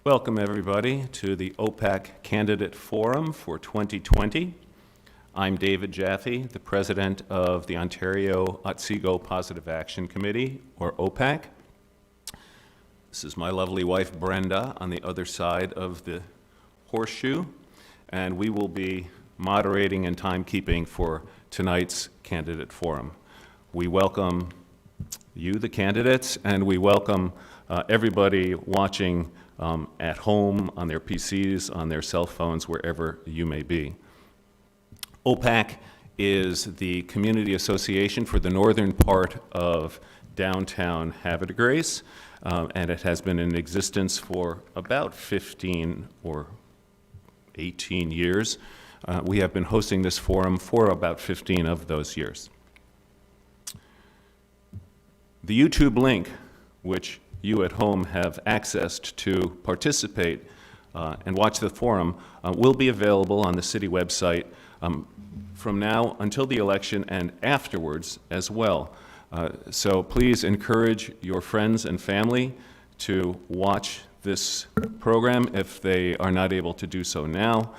Welcome, everybody, to the OPAC Candidate Forum for 2020. I'm David Jaffe, the president of the Ontario Otsego Positive Action Committee, or OPAC. This is my lovely wife, Brenda, on the other side of the horseshoe, and we will be moderating and timekeeping for tonight's Candidate Forum. We welcome you, the candidates, and we welcome everybody watching at home, on their PCs, on their cell phones, wherever you may be. OPAC is the community association for the northern part of downtown Havre de Grace, and it has been in existence for about 15 or 18 years. We have been hosting this forum for about 15 of those years. The YouTube link, which you at home have accessed to participate and watch the forum, will be available on the city website from now until the election and afterwards as well. So please encourage your friends and family to watch this program if they are not able to do so now.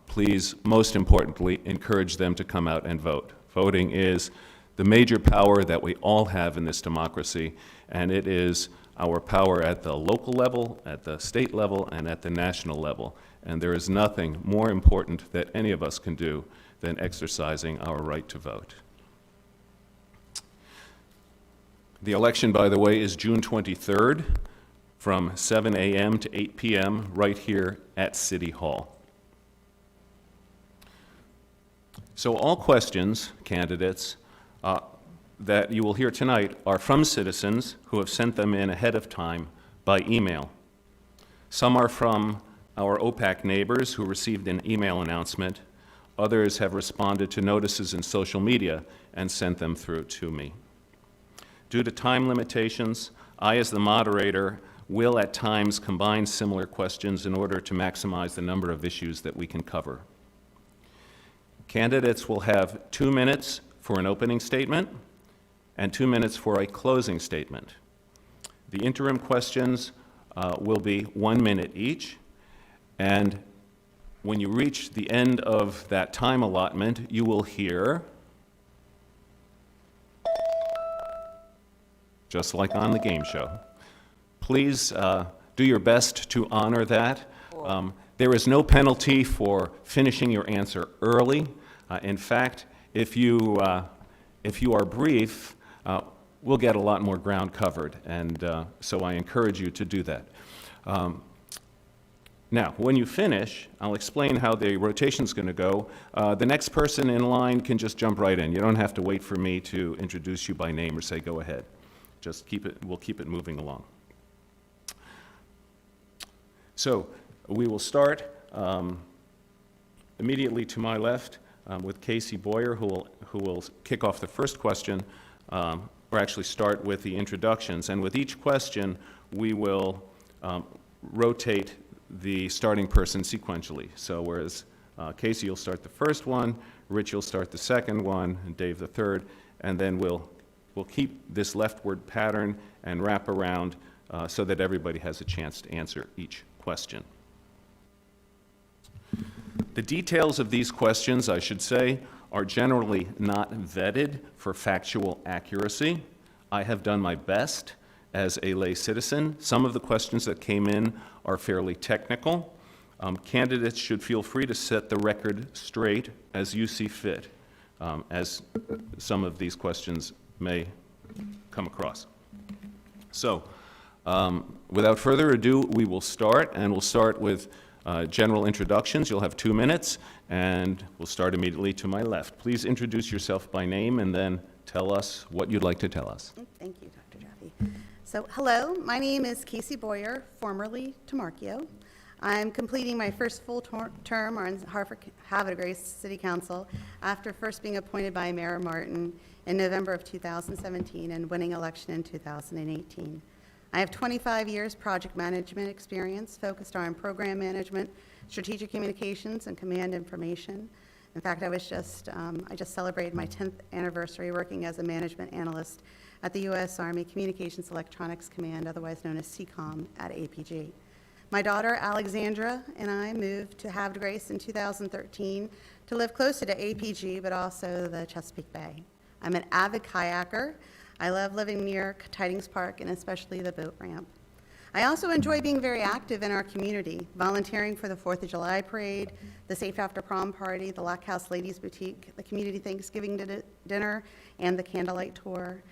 Please, most importantly, encourage them to come out and vote. Voting is the major power that we all have in this democracy, and it is our power at the local level, at the state level, and at the national level. And there is nothing more important that any of us can do than exercising our right to vote. The election, by the way, is June 23rd from 7 a.m. to 8 p.m. right here at City Hall. So all questions, candidates, that you will hear tonight are from citizens who have sent them in ahead of time by email. Some are from our OPAC neighbors who received an email announcement. Others have responded to notices in social media and sent them through to me. Due to time limitations, I, as the moderator, will at times combine similar questions in order to maximize the number of issues that we can cover. Candidates will have 2 minutes for an opening statement and 2 minutes for a closing statement. The interim questions will be 1 minute each, and when you reach the end of that time allotment, you will hear, just like on the game show. Please do your best to honor that. There is no penalty for finishing your answer early. In fact, if you are brief, we'll get a lot more ground covered, and so I encourage you to do that. Now, when you finish, I'll explain how the rotation's going to go. The next person in line can just jump right in. You don't have to wait for me to introduce you by name or say, go ahead. Just we'll keep it moving along. So we will start immediately to my left with Casey Boyer, who will kick off the first question, or actually start with the introductions. And with each question, we will rotate the starting person sequentially. So whereas Casey, you'll start the first one, Rich, you'll start the second one, and Dave the third, and then we'll keep this leftward pattern and wrap around so that everybody has a chance to answer each question. The details of these questions, I should say, are generally not vetted for factual accuracy. I have done my best as a lay citizen. Some of the questions that came in are fairly technical. Candidates should feel free to set the record straight as you see fit, as some of these questions may come across. So, without further ado, we will start, and we'll start with general introductions. You'll have 2 minutes, and we'll start immediately to my left. Please introduce yourself by name and then tell us what you'd like to tell us. Thank you, Dr. Jaffe. So, hello, my name is Casey Boyer, formerly Tamarkio. I'm completing my first full term on Havre de Grace City Council after first being appointed by Mayor Martin in November of 2017 and winning election in 2018. I have 25 years project management experience focused on program management, strategic communications, and command information. In fact, I just celebrated my 10th anniversary working as a management analyst at the U.S. Army Communications Electronics Command, otherwise known as CECOM, at APG. My daughter Alexandra and I moved to Havre de Grace in 2013 to live closer to APG, but also the Chesapeake Bay. I'm an avid kayaker. I love living near Tidings Park and especially the boat ramp. I also enjoy being very active in our community, volunteering for the 4th of July Parade, the Safe After Prom Party, the Lock House Ladies Boutique, the Community Thanksgiving Dinner, and the Candlelight Tour.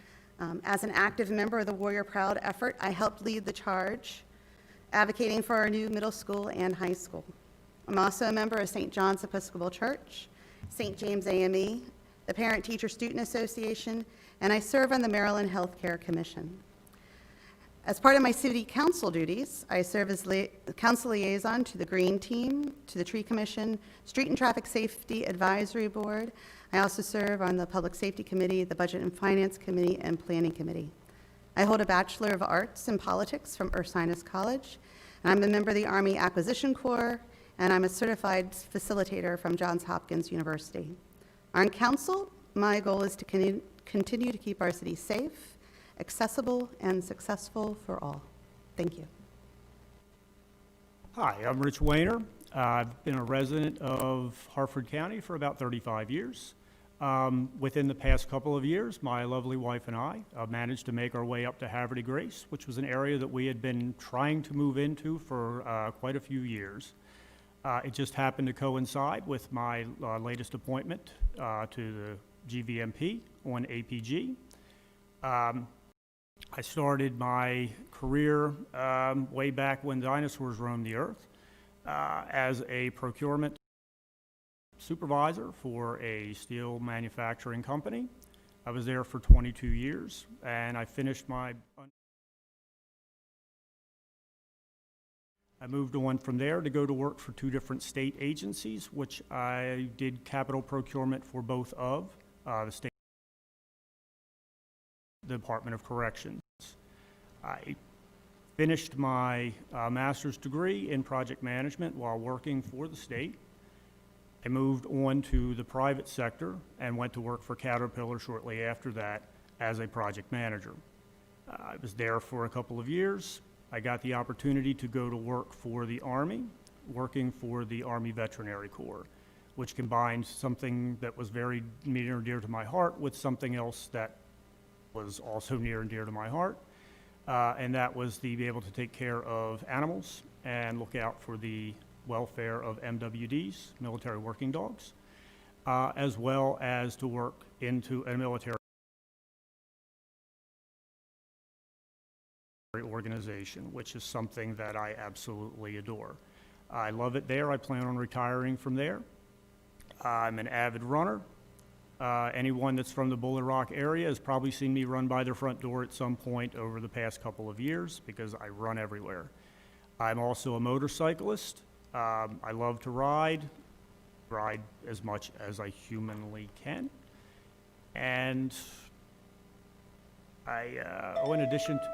As an active member of the Warrior Proud effort, I helped lead the charge, advocating for our new middle school and high school. I'm also a member of St. John's Episcopal Church, St. James AME, the Parent Teacher Student Association, and I serve on the Maryland Healthcare Commission. As part of my city council duties, I serve as council liaison to the Green Team, to the Tree Commission, Street and Traffic Safety Advisory Board. I also serve on the Public Safety Committee, the Budget and Finance Committee, and Planning Committee. I hold a Bachelor of Arts in Politics from Ursinus College, and I'm a member of the Army Acquisition Corps, and I'm a certified facilitator from Johns Hopkins University. On council, my goal is to continue to keep our city safe, accessible, and successful for all. Thank you. Hi, I'm Rich Wayner. I've been a resident of Harford County for about 35 years. Within the past couple of years, my lovely wife and I managed to make our way up to Havre de Grace, which was an area that we had been trying to move into for quite a few years. It just happened to coincide with my latest appointment to the GVMP on APG. I started my career way back when dinosaurs roamed the earth as a procurement supervisor for a steel manufacturing company. I was there for 22 years, and I finished my... I moved on from there to go to work for 2 different state agencies, which I did capital procurement for both of the state Department of Corrections. I finished my master's degree in project management while working for the state. I moved on to the private sector and went to work for Caterpillar shortly after that as a project manager. I was there for a couple of years. I got the opportunity to go to work for the Army, working for the Army Veterinary Corps, which combined something that was very near and dear to my heart with something else that was also near and dear to my heart, and that was to be able to take care of animals and look out for the welfare of MWDs, military working dogs, as well as to work into a military organization, which is something that I absolutely adore. I love it there. I plan on retiring from there. I'm an avid runner. Anyone that's from the Buller Rock area has probably seen me run by their front door at some point over the past couple of years because I run everywhere. I'm also a motorcyclist. I love to ride as much as I humanly can. And in addition to...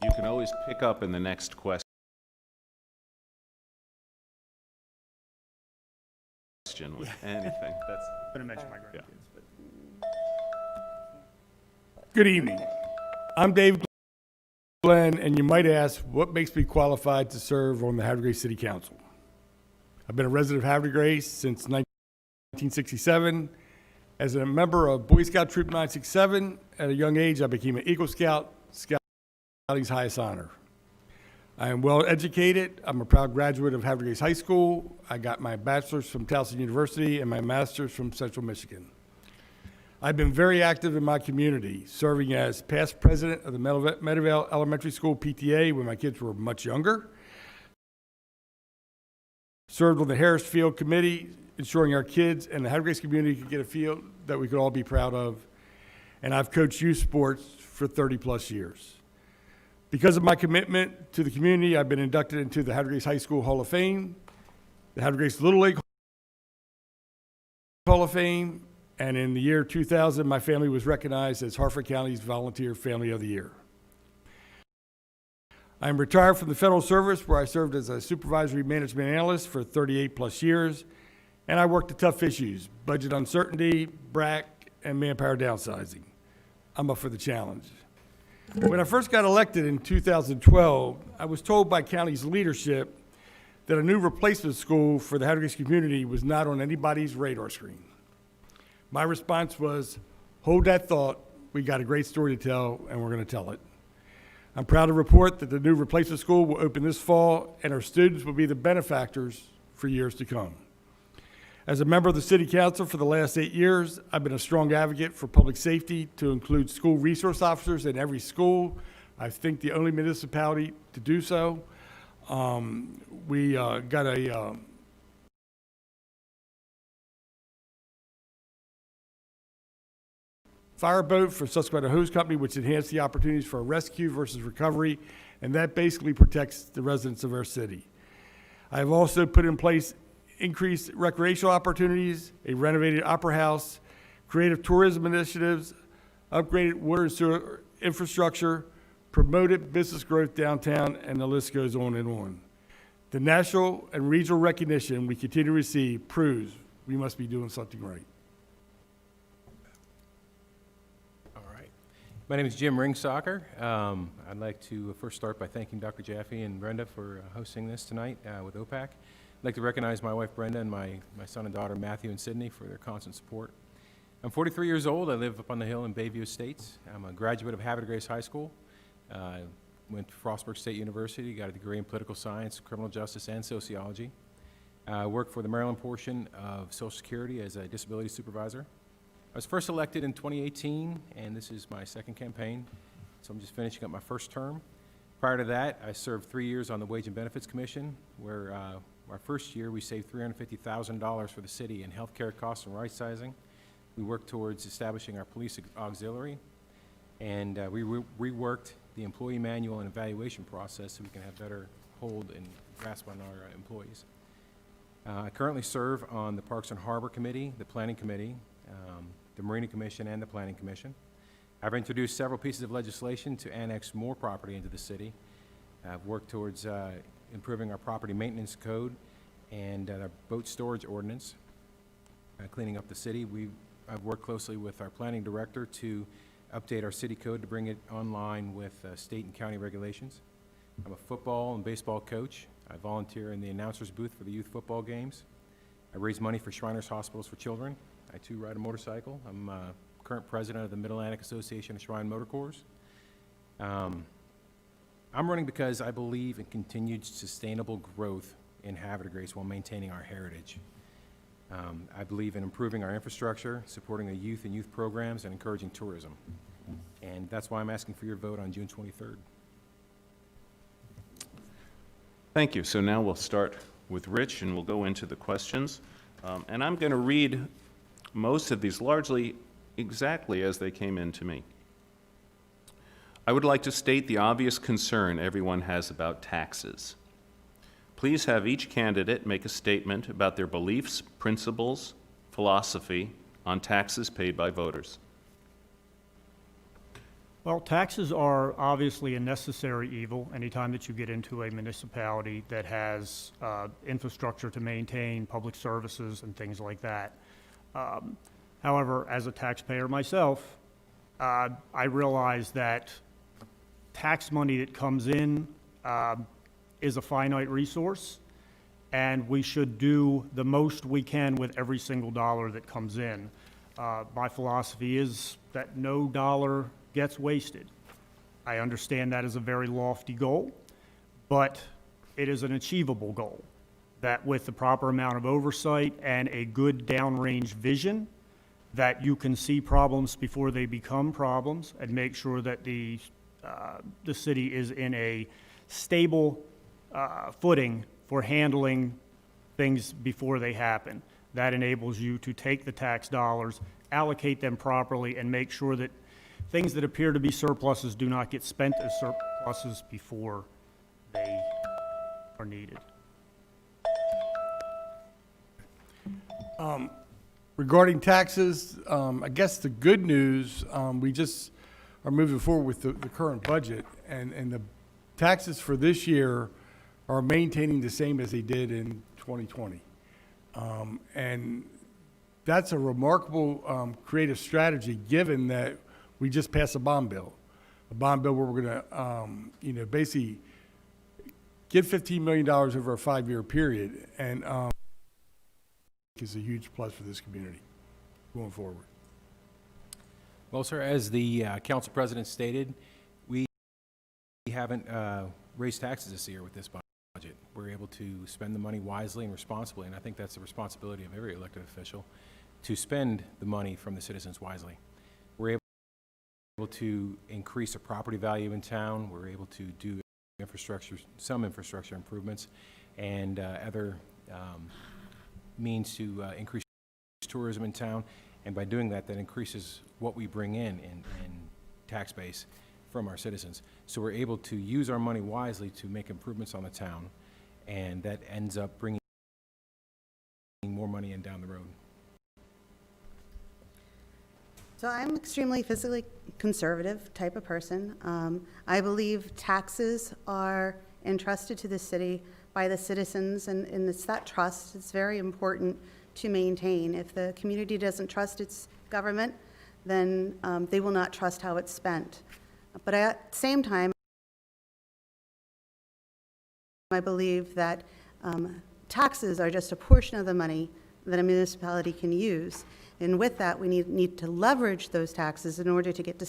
You can always pick up in the next question with anything. That's I'm going to mention my grandkids. But... Good evening. I'm Dave Glenn, and you might ask, what makes me qualified to serve on the Havre de Grace City Council? I've been a resident of Havre de Grace since 1967. As a member of Boy Scout Troop 967, at a young age, I became an Eagle Scout, Scouting's highest honor. I am well educated. I'm a proud graduate of Havre de Grace High School. I got my bachelor's from Towson University and my master's from Central Michigan. I've been very active in my community, serving as past president of the Meadowvale Elementary School PTA when my kids were much younger. Served on the Harris Field Committee, ensuring our kids and the Havre de Grace community could get a field that we could all be proud of. And I've coached youth sports for 30 plus years. Because of my commitment to the community, I've been inducted into the Havre de Grace High School Hall of Fame, the Havre de Grace Little League Hall of Fame, and in the year 2000, my family was recognized as Harford County's Volunteer Family of the Year. I'm retired from the federal service, where I served as a supervisory management analyst for 38 plus years, and I worked the tough issues: budget uncertainty, BRAC, and manpower downsizing. I'm up for the challenge. When I first got elected in 2012, I was told by county's leadership that a new replacement school for the Havertys community was not on anybody's radar screen. My response was, hold that thought, we got a great story to tell, and we're going to tell it. I'm proud to report that the new replacement school will open this fall, and our students will be the benefactors for years to come. As a member of the City Council for the last 8 years, I've been a strong advocate for public safety to include school resource officers in every school. I think the only municipality to do so. We got a fireboat for Susquehanna Hose Company, which enhanced the opportunities for rescue versus recovery, and that basically protects the residents of our city. I have also put in place increased recreational opportunities, a renovated opera house, creative tourism initiatives, upgraded water and sewer infrastructure, promoted business growth downtown, and the list goes on and on. The national and regional recognition we continue to receive proves we must be doing something right. All right. My name is Jim Ringsocker. I'd like to first start by thanking Dr. Jaffe and Brenda for hosting this tonight with OPAC. I'd like to recognize my wife Brenda and my son and daughter Matthew and Sydney for their constant support. I'm 43 years old. I live up on the hill in Bayview Estates. I'm a graduate of Havre de Grace High School. Went to Frostburg State University, got a degree in political science, criminal justice, and sociology. Worked for the Maryland portion of Social Security as a disability supervisor. I was first elected in 2018, and this is my second campaign, so I'm just finishing up my first term. Prior to that, I served 3 years on the Wage and Benefits Commission, where our first year we saved $350,000 for the city in healthcare costs and right-sizing. We worked towards establishing our police auxiliary, and we reworked the employee manual and evaluation process so we can have better hold and grasp on our employees. I currently serve on the Parks and Harbor Committee, the Planning Committee, the Marina Commission, and the Planning Commission. I've introduced several pieces of legislation to annex more property into the city. I've worked towards improving our property maintenance code and our boat storage ordinance, cleaning up the city. I've worked closely with our planning director to update our city code to bring it online with state and county regulations. I'm a football and baseball coach. I volunteer in the announcer's booth for the youth football games. I raise money for Shriners Hospitals for Children. I too ride a motorcycle. I'm current president of the Mid-Atlantic Association of Shrine Motor Corps. I'm running because I believe in continued sustainable growth in Havre de Grace while maintaining our heritage. I believe in improving our infrastructure, supporting the youth and youth programs, and encouraging tourism. And that's why I'm asking for your vote on June 23rd. Thank you. So now we'll start with Rich, and we'll go into the questions. And I'm going to read most of these largely exactly as they came in to me. I would like to state the obvious concern everyone has about taxes. Please have each candidate make a statement about their beliefs, principles, philosophy on taxes paid by voters. Well, taxes are obviously a necessary evil anytime that you get into a municipality that has infrastructure to maintain, public services, and things like that. However, as a taxpayer myself, I realize that tax money that comes in is a finite resource, and we should do the most we can with every single dollar that comes in. My philosophy is that no dollar gets wasted. I understand that is a very lofty goal, but it is an achievable goal, that with the proper amount of oversight and a good downrange vision, that you can see problems before they become problems and make sure that the city is in a stable footing for handling things before they happen. That enables you to take the tax dollars, allocate them properly, and make sure that things that appear to be surpluses do not get spent as surpluses before they are needed. Regarding taxes, I guess the good news, we just are moving forward with the current budget, and the taxes for this year are maintaining the same as they did in 2020. And that's a remarkable creative strategy, given that we just passed a bond bill. a bond bill where we're going to, basically get $15 million over a 5-year period, and is a huge plus for this community going forward. Well, sir, as the council president stated, we haven't raised taxes this year with this budget. We're able to spend the money wisely and responsibly, and I think that's the responsibility of every elected official, to spend the money from the citizens wisely. We're able to increase the property value in town. We're able to do some infrastructure improvements, and other means to increase tourism in town. And by doing that, that increases what we bring in tax base from our citizens. So we're able to use our money wisely to make improvements on the town, and that ends up bringing more money in down the road. So I'm extremely fiscally conservative type of person. I believe taxes are entrusted to the city by the citizens, and it's that trust. It's very important to maintain. If the community doesn't trust its government, then they will not trust how it's spent. But at the same time, I believe that taxes are just a portion of the money that a municipality can use. And with that, we need to leverage those taxes in order to get to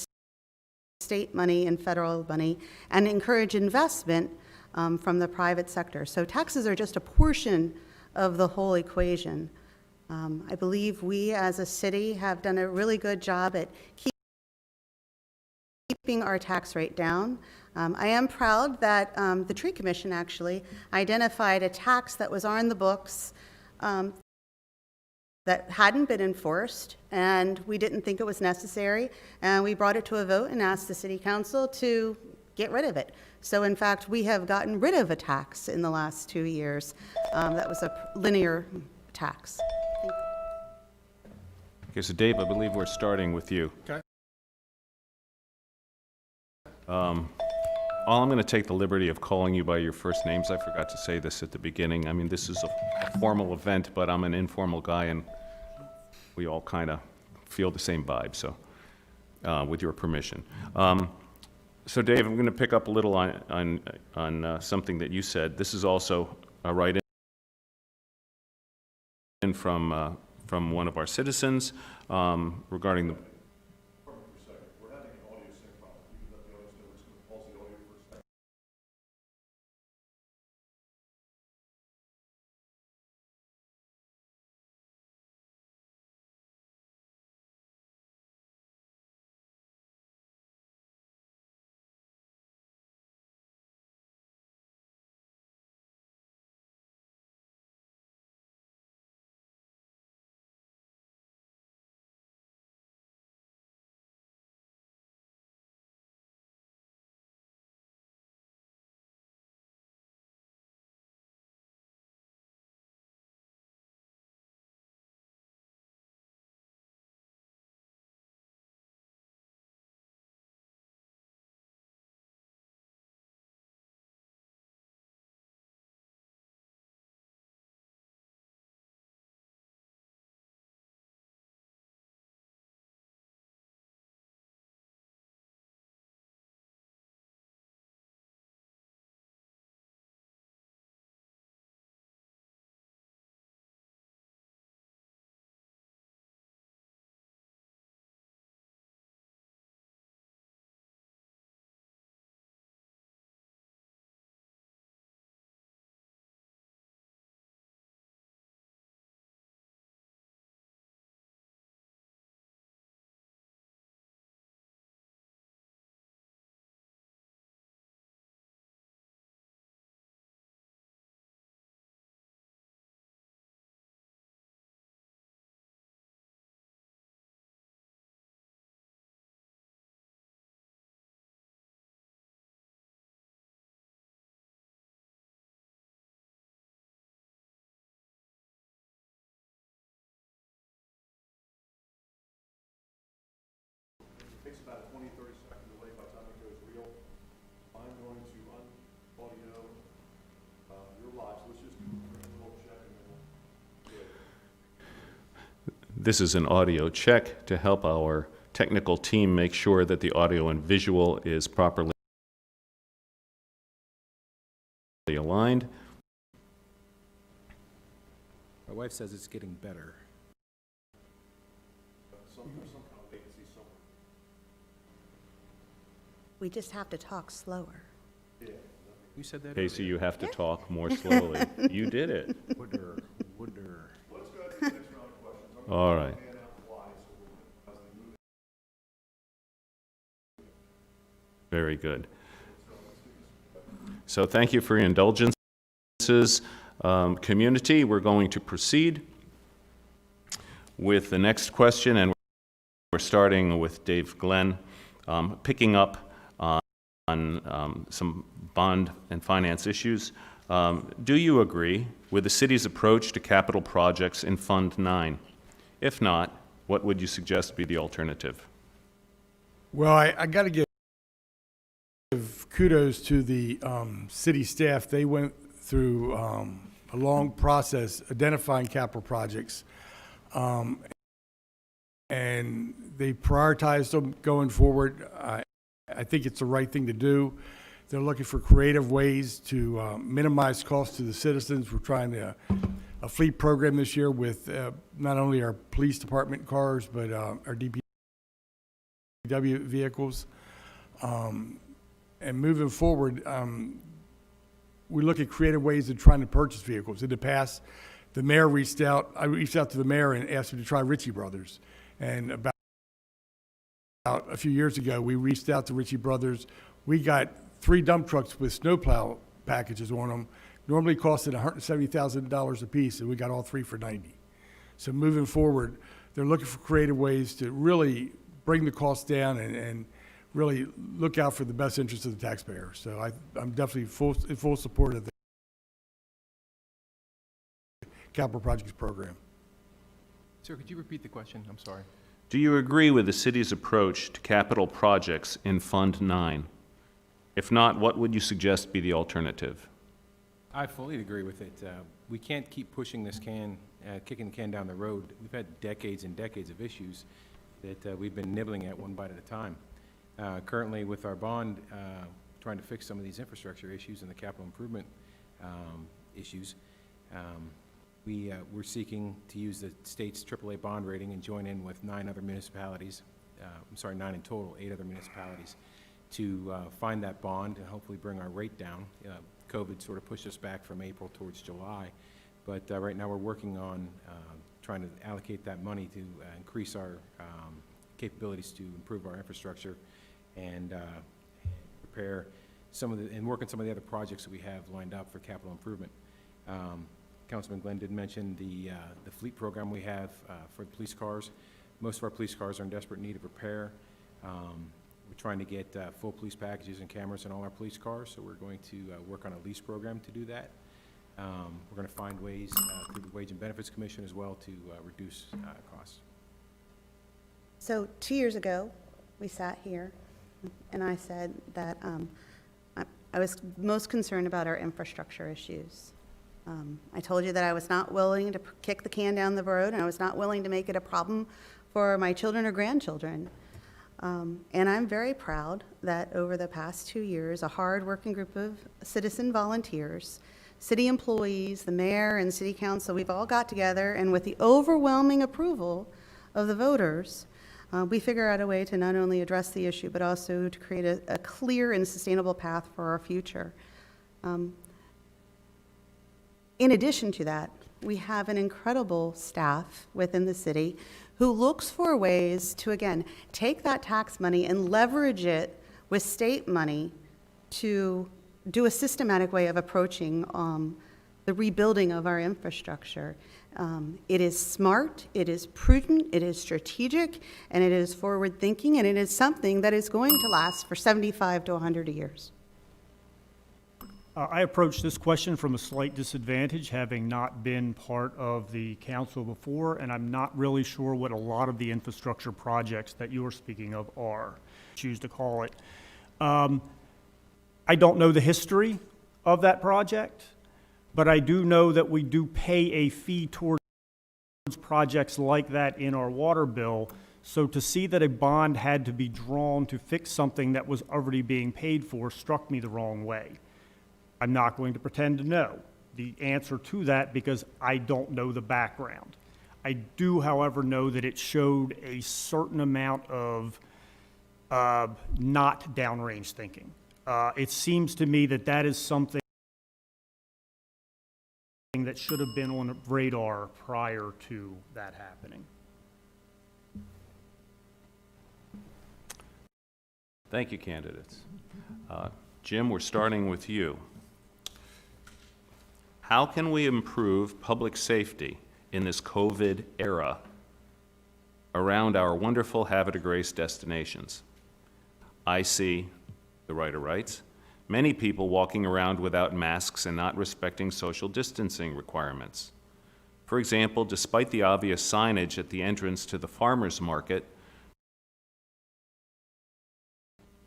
state money and federal money and encourage investment from the private sector. So taxes are just a portion of the whole equation. I believe we as a city have done a really good job at keeping our tax rate down. I am proud that the Tree Commission actually identified a tax that was on the books that hadn't been enforced, and we didn't think it was necessary, and we brought it to a vote and asked the City Council to get rid of it. So in fact, we have gotten rid of a tax in the last 2 years. That was a linear tax. Thank you. Okay, so Dave, I believe we're starting with you. Okay. I'm going to take the liberty of calling you by your first names. I forgot to say this at the beginning. I mean, this is a formal event, but I'm an informal guy, and we all kind of feel the same vibe, so with your permission. So Dave, I'm going to pick up a little on something that you said. This is also a write-in from one of our citizens regarding the... Takes about 20, 30 seconds away by the time it goes real. I'm going to un-audio your live, so let's just do a little check and then we'll do it. This is an audio check to help our technical team make sure that the audio and visual is properly aligned. My wife says it's getting better. Some kind of latency somewhere. We just have to talk slower. You said that Casey, earlier. you have to talk more slowly. You did it. Wooder. Let's go ahead to the next round of questions. I'm All right. gonna pan out why, so we'll, as they move. Very good. So thank you for your indulgences. Community, we're going to proceed with the next question, and we're starting with Dave Glenn, picking up on some bond and finance issues. Do you agree with the city's approach to capital projects in Fund 9? If not, what would you suggest be the alternative? Well, I got to give kudos to the city staff. They went through a long process identifying capital projects, and they prioritized them going forward. I think it's the right thing to do. They're looking for creative ways to minimize costs to the citizens. We're trying to a fleet program this year with not only our police department cars, but our DPW vehicles. And moving forward, we look at creative ways of trying to purchase vehicles. In the past, the mayor I reached out to the mayor and asked him to try Ritchie Brothers. And about a few years ago, we reached out to Ritchie Brothers. We got 3 dump trucks with snowplow packages on them. Normally costed $170,000 a piece, and we got all 3 for $90,000. So moving forward, they're looking for creative ways to really bring the cost down and really look out for the best interest of the taxpayer. So I'm definitely in full support of the capital projects program. Sir, could you repeat the question? I'm sorry. Do you agree with the city's approach to capital projects in Fund 9? If not, what would you suggest be the alternative? I fully agree with it. We can't keep pushing this can, kicking the can down the road. We've had decades and decades of issues that we've been nibbling at one bite at a time. Currently, with our bond, trying to fix some of these infrastructure issues and the capital improvement issues, we're seeking to use the state's AAA bond rating and join in with 9 other municipalities, 9 in total, 8 other municipalities, to find that bond and hopefully bring our rate down. COVID sort of pushed us back from April towards July, but right now we're working on trying to allocate that money to increase our capabilities to improve our infrastructure and prepare and work on some of the other projects that we have lined up for capital improvement. Councilman Glenn did mention the fleet program we have for the police cars. Most of our police cars are in desperate need of repair. We're trying to get full police packages and cameras in all our police cars, so we're going to work on a lease program to do that. We're going to find ways through the Wage and Benefits Commission as well to reduce costs. So 2 years ago, we sat here, and I said that I was most concerned about our infrastructure issues. I told you that I was not willing to kick the can down the road, and I was not willing to make it a problem for my children or grandchildren. And I'm very proud that over the past 2 years, a hard-working group of citizen volunteers, city employees, the mayor and city council, we've all got together, and with the overwhelming approval of the voters, we figure out a way to not only address the issue, but also to create a clear and sustainable path for our future. In addition to that, we have an incredible staff within the city who looks for ways to, again, take that tax money and leverage it with state money to do a systematic way of approaching the rebuilding of our infrastructure. It is smart, it is prudent, it is strategic, and it is forward-thinking, and it is something that is going to last for 75 to 100 years. I approach this question from a slight disadvantage, having not been part of the council before, and I'm not really sure what a lot of the infrastructure projects that you're speaking of are, choose to call it. I don't know the history of that project, but I do know that we do pay a fee towards projects like that in our water bill. So to see that a bond had to be drawn to fix something that was already being paid for struck me the wrong way. I'm not going to pretend to know the answer to that because I don't know the background. I do, however, know that it showed a certain amount of not downrange thinking. It seems to me that that is something that should have been on the radar prior to that happening. Thank you, candidates. Jim, we're starting with you. How can we improve public safety in this COVID era around our wonderful Havre de Grace destinations? I see, the writer writes, many people walking around without masks and not respecting social distancing requirements. For example, despite the obvious signage at the entrance to the farmers market,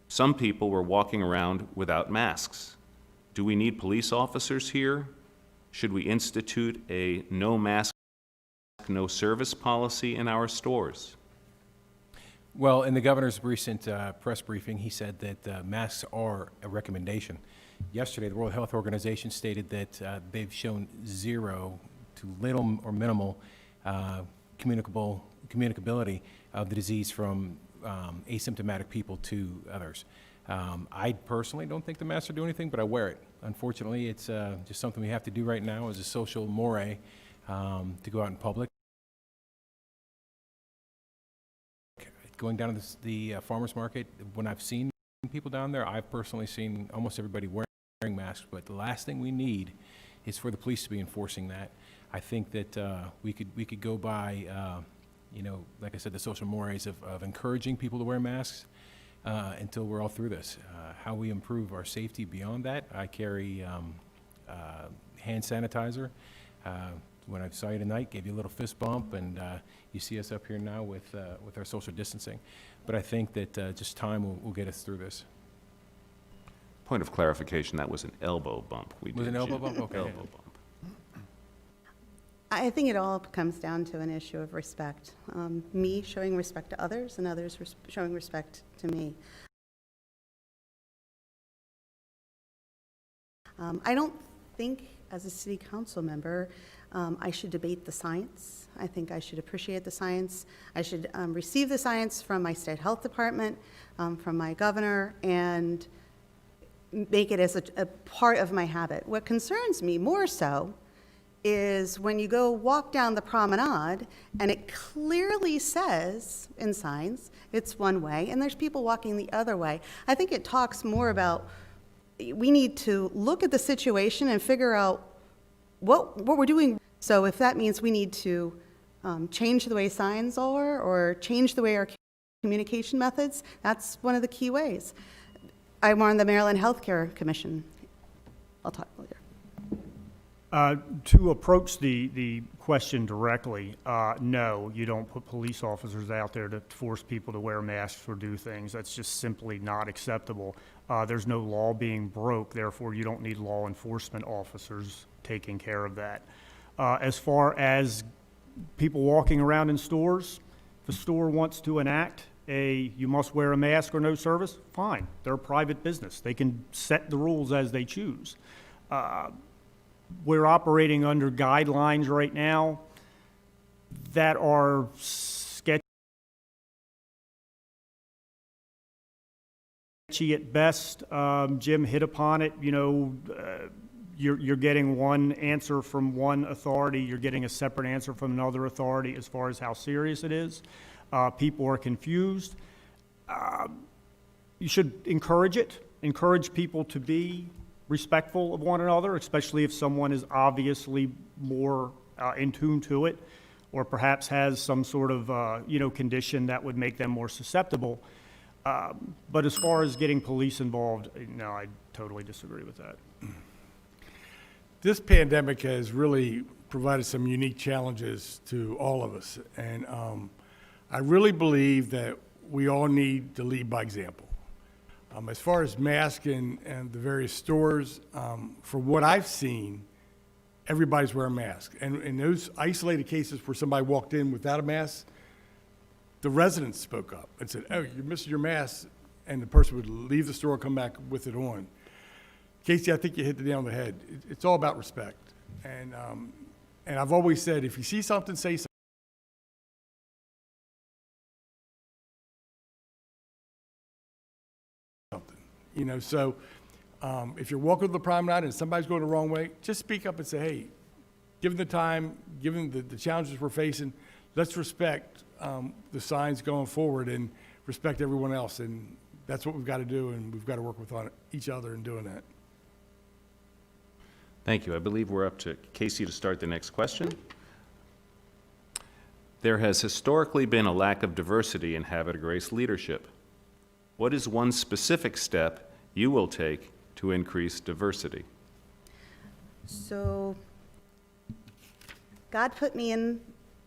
some people were walking around without masks. Do we need police officers here? Should we institute a no mask, no service policy in our stores? Well, in the governor's recent press briefing, he said that masks are a recommendation. Yesterday, the World Health Organization stated that they've shown zero to little or minimal communicability of the disease from asymptomatic people to others. I personally don't think the masks will do anything, but I wear it. Unfortunately, it's just something we have to do right now as a social moray to go out in public. Going down to the farmer's market, when I've seen people down there, I've personally seen almost everybody wearing masks, but the last thing we need is for the police to be enforcing that. I think that we could go by, you know, like I said, the social mores of encouraging people to wear masks until we're all through this. How we improve our safety beyond that, I carry hand sanitizer. When I saw you tonight, gave you a little fist bump, and you see us up here now with our social distancing. But I think that just time will get us through this. Point of clarification, that was an elbow bump. Was it an elbow bump? Okay. Elbow bump. I think it all comes down to an issue of respect. Me showing respect to others and others showing respect to me. I don't think, as a city council member, I should debate the science. I think I should appreciate the science. I should receive the science from my state health department, from my governor, and make it as a part of my habit. What concerns me more so is when you go walk down the promenade and it clearly says in signs it's one way and there's people walking the other way. I think it talks more about we need to look at the situation and figure out what we're doing. So if that means we need to change the way signs are or change the way our communication methods, that's one of the key ways. I'm on the Maryland Healthcare Commission. I'll talk later. To approach the question directly, no, you don't put police officers out there to force people to wear masks or do things. That's just simply not acceptable. There's no law being broke, therefore you don't need law enforcement officers taking care of that. As far as people walking around in stores, if a store wants to enact you must wear a mask or no service, fine. They're a private business. They can set the rules as they choose. We're operating under guidelines right now that are sketchy at best. Jim hit upon it. You know, you're getting one answer from one authority. You're getting a separate answer from another authority as far as how serious it is. People are confused. You should encourage it. Encourage people to be respectful of one another, especially if someone is obviously more in tune to it, or perhaps has some sort of condition that would make them more susceptible. But as far as getting police involved, no, I totally disagree with that. This pandemic has really provided some unique challenges to all of us, and I really believe that we all need to lead by example. As far as masks and the various stores, from what I've seen, everybody's wearing masks. And in those isolated cases where somebody walked in without a mask, the residents spoke up and said, "Oh, you're missing your mask," and the person would leave the store, come back with it on. Casey, I think you hit the nail on the head. It's all about respect, and I've always said, if you see something, say something. You know, so if you're walking the promenade and somebody's going the wrong way, just speak up and say, "Hey, given the time, given the challenges we're facing, let's respect the signs going forward and respect everyone else." And that's what we've got to do, and we've got to work with each other in doing that. Thank you. I believe we're up to Casey to start the next question. There has historically been a lack of diversity in Havre de Grace leadership. What is one specific step you will take to increase diversity? So, God put me in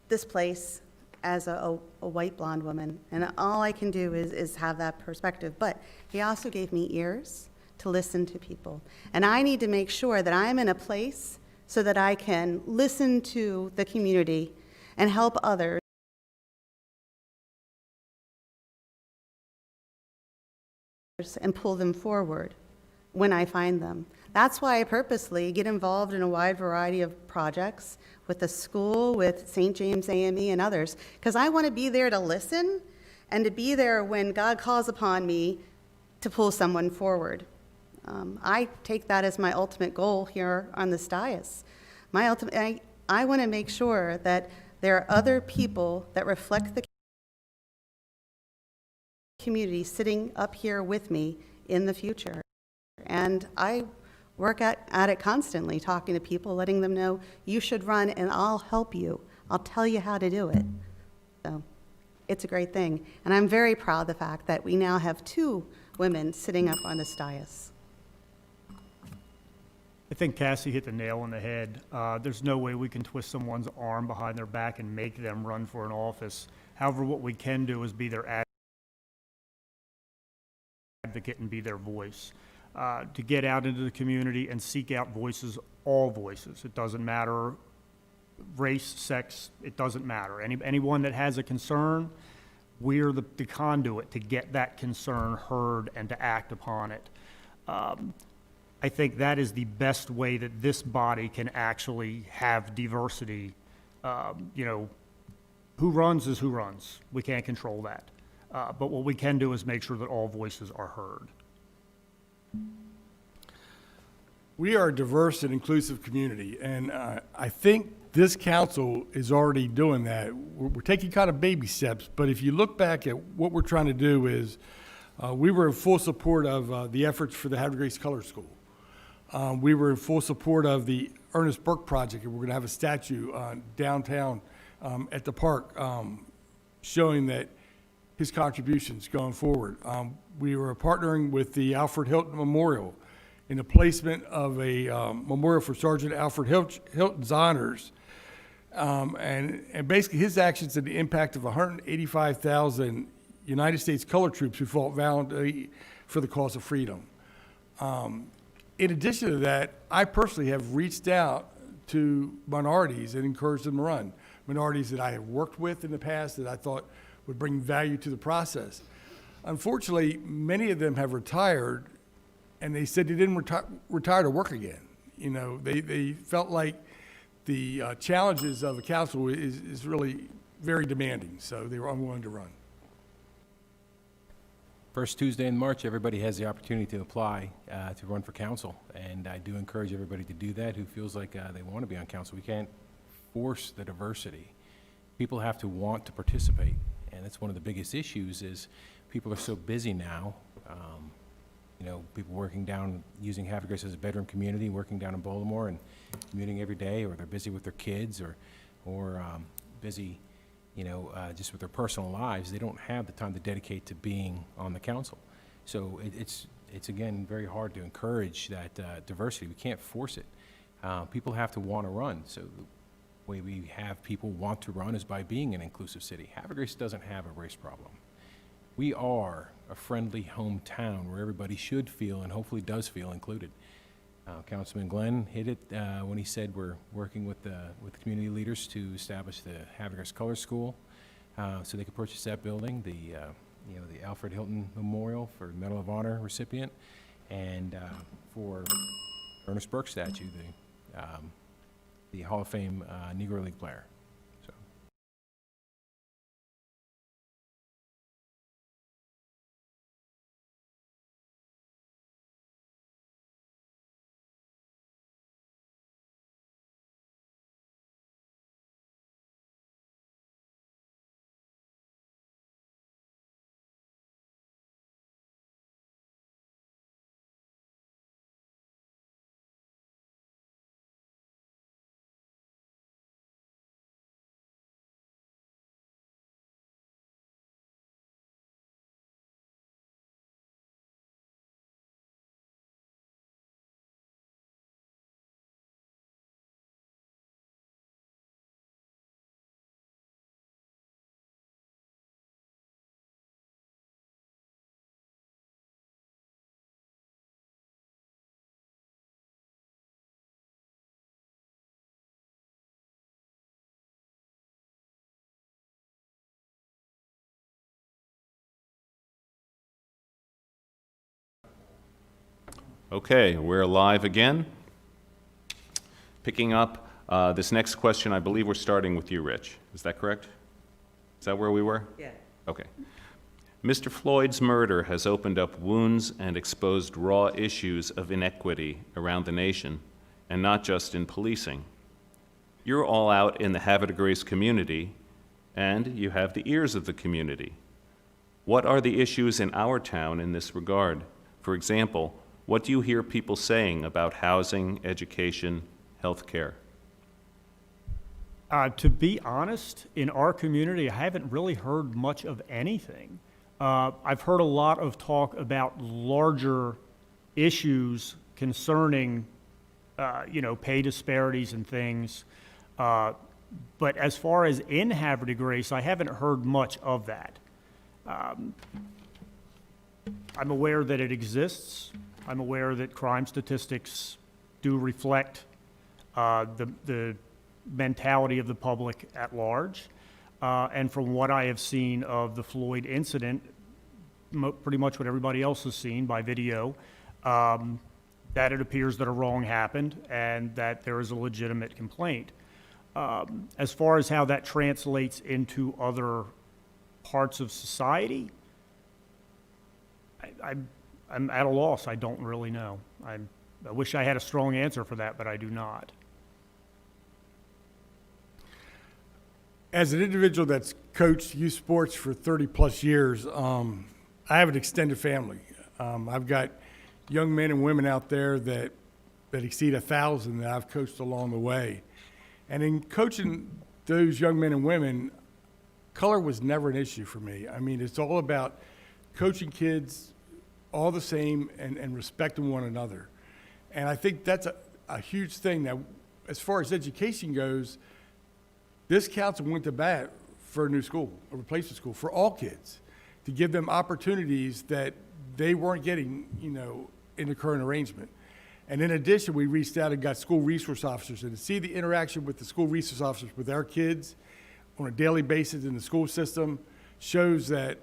this place as a white blonde woman, and all I can do is have that perspective. But He also gave me ears to listen to people. And I need to make sure that I'm in a place so that I can listen to the community and help others and pull them forward when I find them. That's why I purposely get involved in a wide variety of projects with the school, with St. James AME and others, because I want to be there to listen and to be there when God calls upon me to pull someone forward. I take that as my ultimate goal here on this dais. I want to make sure that there are other people that reflect the community sitting up here with me in the future. And I work at it constantly, talking to people, letting them know, you should run and I'll help you. I'll tell you how to do it. So it's a great thing. And I'm very proud of the fact that we now have 2 women sitting up on this dais. I think Cassie hit the nail on the head. There's no way we can twist someone's arm behind their back and make them run for an office. However, what we can do is be their advocate and be their voice. To get out into the community and seek out voices, all voices. It doesn't matter race, sex, it doesn't matter. Anyone that has a concern, we're the conduit to get that concern heard and to act upon it. I think that is the best way that this body can actually have diversity. Who runs is who runs. We can't control that. But what we can do is make sure that all voices are heard. We are a diverse and inclusive community, and I think this council is already doing that. We're taking kind of baby steps, but if you look back at what we're trying to do is, we were in full support of the efforts for the Havre de Grace Color School. We were in full support of the Ernest Burke project, and we're going to have a statue downtown at the park showing that his contributions going forward. We were partnering with the Alfred Hilton Memorial in the placement of a memorial for Sergeant Alfred Hilton's honors. And basically his actions and the impact of 185,000 United States color troops who fought valiantly for the cause of freedom. In addition to that, I personally have reached out to minorities and encouraged them to run. Minorities that I have worked with in the past that I thought would bring value to the process. Unfortunately, many of them have retired, and they said they didn't retire to work again. You know, they felt like the challenges of a council is really very demanding, so they were unwilling to run. First Tuesday in March, everybody has the opportunity to apply to run for council, and I do encourage everybody to do that who feels like they want to be on council. We can't force the diversity. People have to want to participate, and that's one of the biggest issues is people are so busy now. People working down, using Havre de Grace as a bedroom community, working down in Baltimore and commuting every day, or they're busy with their kids or busy just with their personal lives. They don't have the time to dedicate to being on the council. So it's again, very hard to encourage that diversity. We can't force it. People have to want to run. So the way we have people want to run is by being an inclusive city. Havre de Grace doesn't have a race problem. We are a friendly hometown where everybody should feel and hopefully does feel included. Councilman Glenn hit it when he said we're working with the community leaders to establish the Havre de Grace Color School. so they could purchase that building, the Alfred Hilton Memorial for Medal of Honor recipient, and for Ernest Burke statue, the Hall of Fame Negro League player. So. Okay, we're live again. Picking up this next question, I believe we're starting with you, Rich. Is that correct? Is that where we were? Yeah. Okay. Mr. Floyd's murder has opened up wounds and exposed raw issues of inequity around the nation, and not just in policing. You're all out in the Havre de Grace community, and you have the ears of the community. What are the issues in our town in this regard? For example, what do you hear people saying about housing, education, health care? To be honest, in our community, I haven't really heard much of anything. I've heard a lot of talk about larger issues concerning, pay disparities and things. But as far as in Havre de Grace, I haven't heard much of that. I'm aware that it exists. I'm aware that crime statistics do reflect the mentality of the public at large. And from what I have seen of the Floyd incident, pretty much what everybody else has seen by video, that it appears that a wrong happened and that there is a legitimate complaint. As far as how that translates into other parts of society, I'm at a loss. I don't really know. I wish I had a strong answer for that, but I do not. As an individual that's coached youth sports for 30-plus years, I have an extended family. I've got young men and women out there that exceed 1,000 that I've coached along the way. And in coaching those young men and women, color was never an issue for me. I mean, it's all about coaching kids all the same and respecting one another. And I think that's a huge thing. Now, as far as education goes, this council went to bat for a new school, a replacement school for all kids, to give them opportunities that they weren't getting, in the current arrangement. And in addition, we reached out and got school resource officers, and to see the interaction with the school resource officers with our kids on a daily basis in the school system shows that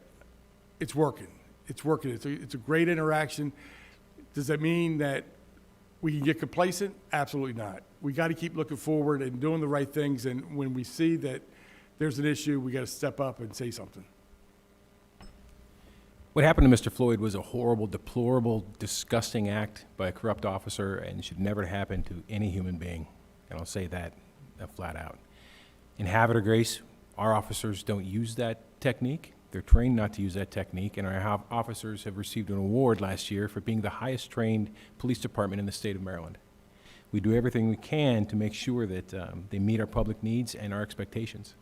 it's working. It's working. It's a great interaction. Does that mean that we can get complacent? Absolutely not. We got to keep looking forward and doing the right things, and when we see that there's an issue, we got to step up and say something. What happened to Mr. Floyd was a horrible, deplorable, disgusting act by a corrupt officer and should never happen to any human being. And I'll say that flat out. In Havre de Grace, our officers don't use that technique. They're trained not to use that technique, and our officers have received an award last year for being the highest trained police department in the state of Maryland. We do everything we can to make sure that they meet our public needs and our expectations.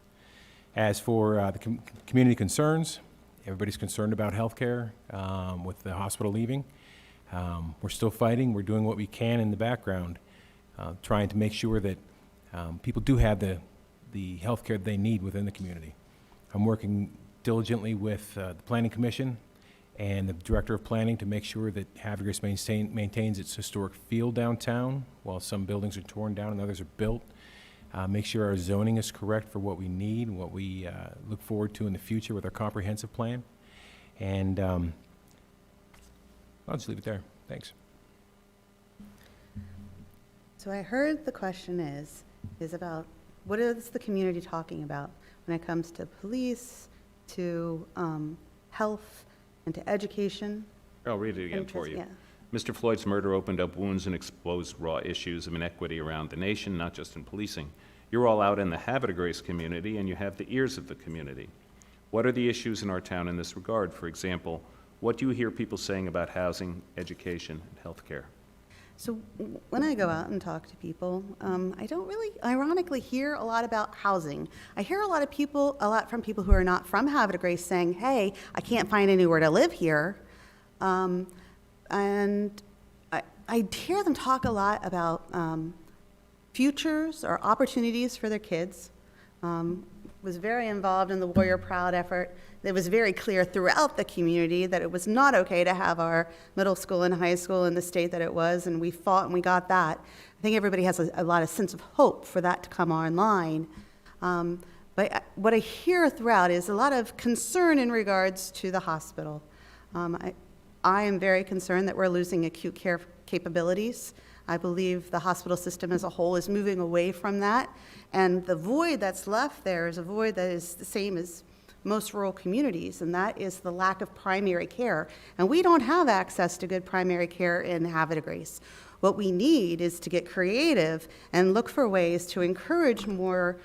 As for the community concerns, everybody's concerned about health care with the hospital leaving. We're still fighting. We're doing what we can in the background, trying to make sure that people do have the health care they need within the community. I'm working diligently with the Planning Commission and the Director of Planning to make sure that Havre de Grace maintains its historic feel downtown while some buildings are torn down and others are built. make sure our zoning is correct for what we need and what we look forward to in the future with our comprehensive plan. And I'll just leave it there. Thanks. So I heard the question is about, what is the community talking about when it comes to police, to health, and to education? I'll read it again for you. Yeah. Mr. Floyd's murder opened up wounds and exposed raw issues of inequity around the nation, not just in policing. You're all out in the Havre de Grace community, and you have the ears of the community. What are the issues in our town in this regard? For example, what do you hear people saying about housing, education, and health care? So when I go out and talk to people, I don't really, ironically, hear a lot about housing. I hear a lot from people who are not from Havre de Grace saying, hey, I can't find anywhere to live here. And I hear them talk a lot about futures or opportunities for their kids. Was very involved in the Warrior Proud effort. It was very clear throughout the community that it was not okay to have our middle school and high school in the state that it was, and we fought and we got that. I think everybody has a lot of sense of hope for that to come online. But what I hear throughout is a lot of concern in regards to the hospital. I am very concerned that we're losing acute care capabilities. I believe the hospital system as a whole is moving away from that, and the void that's left there is a void that is the same as most rural communities, and that is the lack of primary care. And we don't have access to good primary care in Havre de Grace. What we need is to get creative and look for ways to encourage more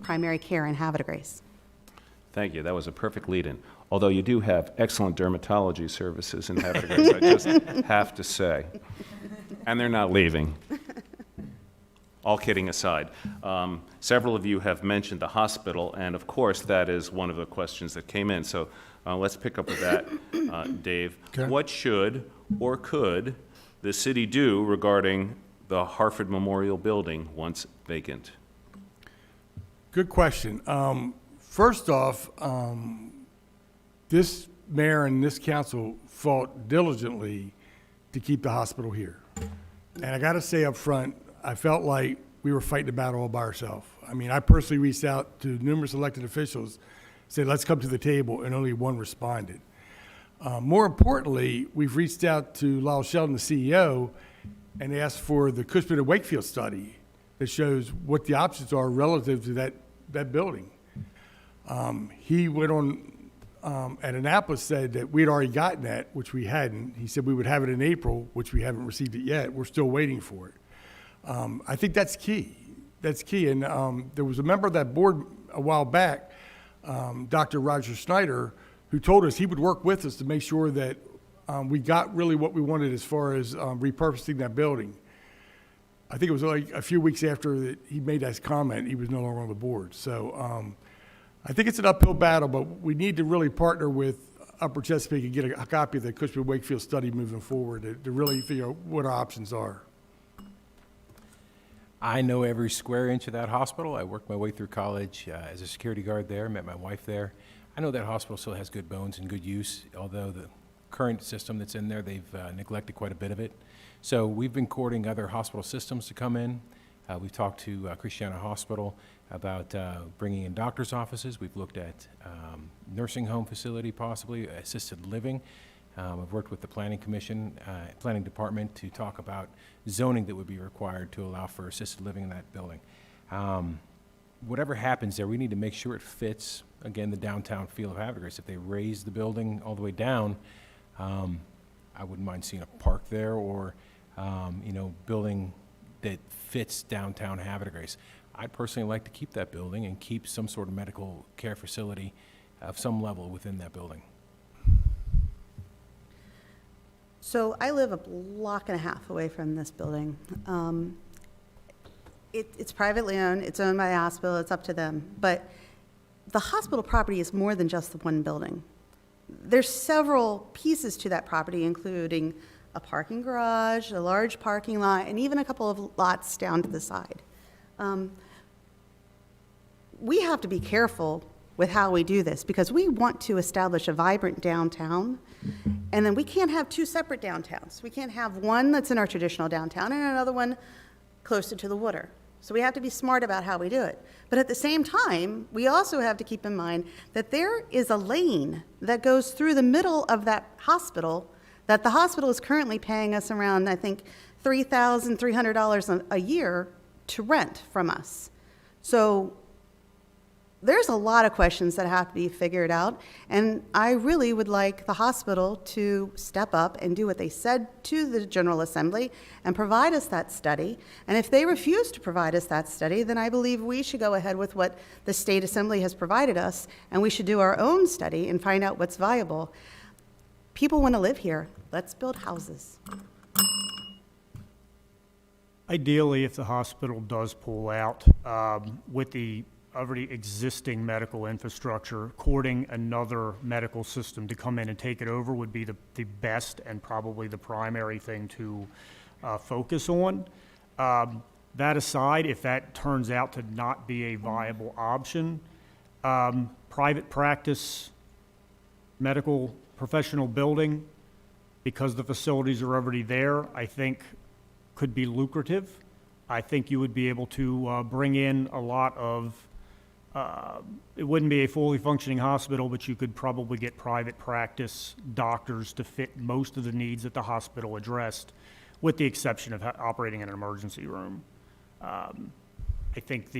primary care in Havre de Grace. Thank you. That was a perfect lead-in. Although you do have excellent dermatology services in Havre de Grace, I just have to say. And they're not leaving. All kidding aside, several of you have mentioned the hospital, and of course, that is one of the questions that came in. So let's pick up with that, Dave. Okay. What should or could the city do regarding the Harford Memorial Building once vacant? Good question. First off, this mayor and this council fought diligently to keep the hospital here. And I got to say up front, I felt like we were fighting the battle all by ourselves. I mean, I personally reached out to numerous elected officials, said, let's come to the table, and only one responded. More importantly, we've reached out to Lyle Sheldon, the CEO, and asked for the Cushman and Wakefield study that shows what the options are relative to that building. He went on at Annapolis, said that we'd already gotten that, which we hadn't. He said we would have it in April, which we haven't received it yet. We're still waiting for it. I think that's key. That's key. And there was a member of that board a while back, Dr. Roger Snyder, who told us he would work with us to make sure that we got really what we wanted as far as repurposing that building. I think it was like a few weeks after that he made that comment, he was no longer on the board. So I think it's an uphill battle, but we need to really partner with Upper Chesapeake and get a copy of the Cushman Wakefield study moving forward to really figure out what our options are. I know every square inch of that hospital. I worked my way through college as a security guard there, met my wife there. I know that hospital still has good bones and good use, although the current system that's in there, they've neglected quite a bit of it. So we've been courting other hospital systems to come in. We've talked to Christiana Hospital about bringing in doctor's offices. We've looked at nursing home facility, possibly assisted living. I've worked with the Planning Commission, Planning Department to talk about zoning that would be required to allow for assisted living in that building. Whatever happens there, we need to make sure it fits, again, the downtown feel of Havre de Grace. If they raise the building all the way down, I wouldn't mind seeing a park there or, building that fits downtown Havre de Grace. I'd personally like to keep that building and keep some sort of medical care facility of some level within that building. So I live a block and a half away from this building. It's privately owned, it's owned by the hospital, it's up to them. But the hospital property is more than just the one building. There's several pieces to that property, including a parking garage, a large parking lot, and even a couple of lots down to the side. We have to be careful with how we do this because we want to establish a vibrant downtown, and then we can't have two separate downtowns. We can't have one that's in our traditional downtown and another one closer to the water. So we have to be smart about how we do it. But at the same time, we also have to keep in mind that there is a lane that goes through the middle of that hospital, that the hospital is currently paying us around, I think, $3,300 a year to rent from us. So there's a lot of questions that have to be figured out, and I really would like the hospital to step up and do what they said to the General Assembly and provide us that study. And if they refuse to provide us that study, then I believe we should go ahead with what the State Assembly has provided us, and we should do our own study and find out what's viable. People want to live here. Let's build houses. Ideally, if the hospital does pull out, with the already existing medical infrastructure, courting another medical system to come in and take it over would be the best and probably the primary thing to focus on. That aside, if that turns out to not be a viable option, private practice, medical professional building, because the facilities are already there, I think could be lucrative. I think you would be able to bring in a lot of it wouldn't be a fully functioning hospital, but you could probably get private practice doctors to fit most of the needs that the hospital addressed, with the exception of operating in an emergency room. I think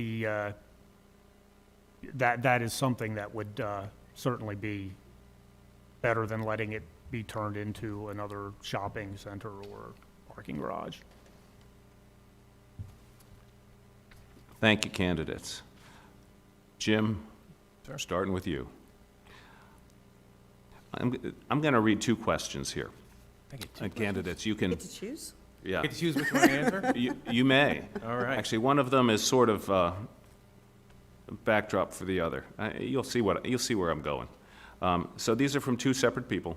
that is something that would certainly be better than letting it be turned into another shopping center or parking garage. Thank you, candidates. Jim, starting with you. I'm going to read two questions here. Candidates, you can, Get to choose? yeah, Get to choose which one to answer? you may. All right. Actually, one of them is sort of a backdrop for the other. You'll see where I'm going. So these are from two separate people.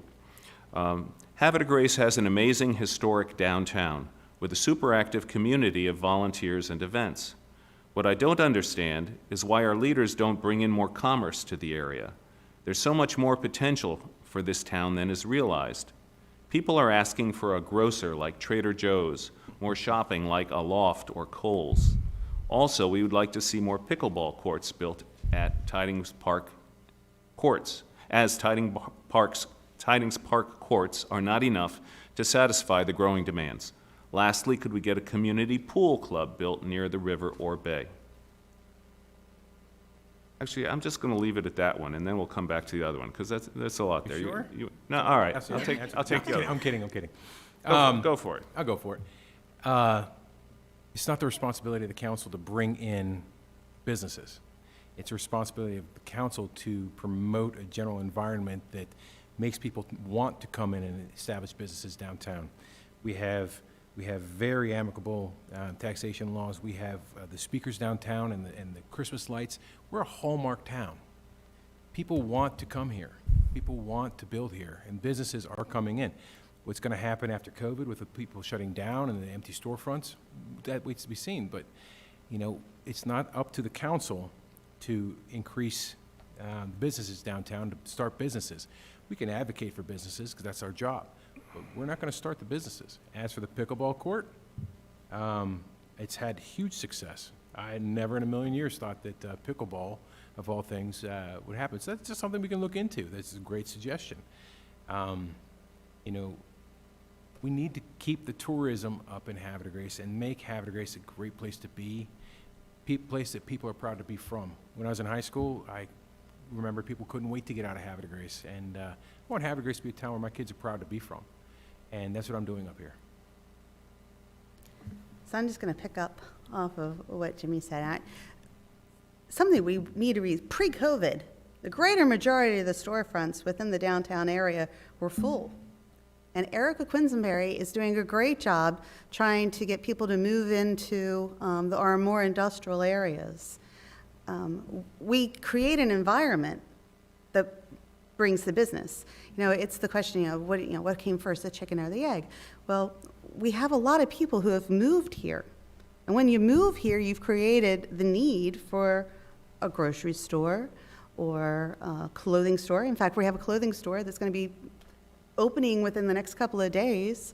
Havre de Grace has an amazing historic downtown with a super active community of volunteers and events. What I don't understand is why our leaders don't bring in more commerce to the area. There's so much more potential for this town than is realized. People are asking for a grocer like Trader Joe's, more shopping like a Loft or Kohl's. Also, we would like to see more pickleball courts built at Tidings Park courts, as Tidings Park courts are not enough to satisfy the growing demands. Lastly, could we get a community pool club built near the river or bay? Actually, I'm just going to leave it at that one, and then we'll come back to the other one, because that's a lot there. Sure? No, all right. That's I'll it. take the other I'm one. kidding. Go for it. I'll go for it. It's not the responsibility of the council to bring in businesses. It's the responsibility of the council to promote a general environment that makes people want to come in and establish businesses downtown. We have very amicable taxation laws. We have the speakers downtown and the Christmas lights. We're a hallmark town. People want to come here. People want to build here, and businesses are coming in. What's going to happen after COVID with the people shutting down and the empty storefronts, that waits to be seen. But, it's not up to the council to increase businesses downtown, to start businesses. We can advocate for businesses because that's our job. But we're not going to start the businesses. As for the pickleball court, it's had huge success. I never in a million years thought that pickleball, of all things, would happen. So that's just something we can look into. That's a great suggestion. We need to keep the tourism up in Havre de Grace and make Havre de Grace a great place to be, place that people are proud to be from. When I was in high school, I remember people couldn't wait to get out of Havre de Grace, and I want Havre de Grace to be a town where my kids are proud to be from. And that's what I'm doing up here. So I'm just going to pick up off of what Jimmy said. Something we need to read, pre-COVID, the greater majority of the storefronts within the downtown area were full. And Erica Quinsonberry is doing a great job trying to get people to move into our more industrial areas. We create an environment that brings the business. It's the question of what came first, the chicken or the egg? Well, we have a lot of people who have moved here. And when you move here, you've created the need for a grocery store or a clothing store. In fact, we have a clothing store that's going to be opening within the next couple of days.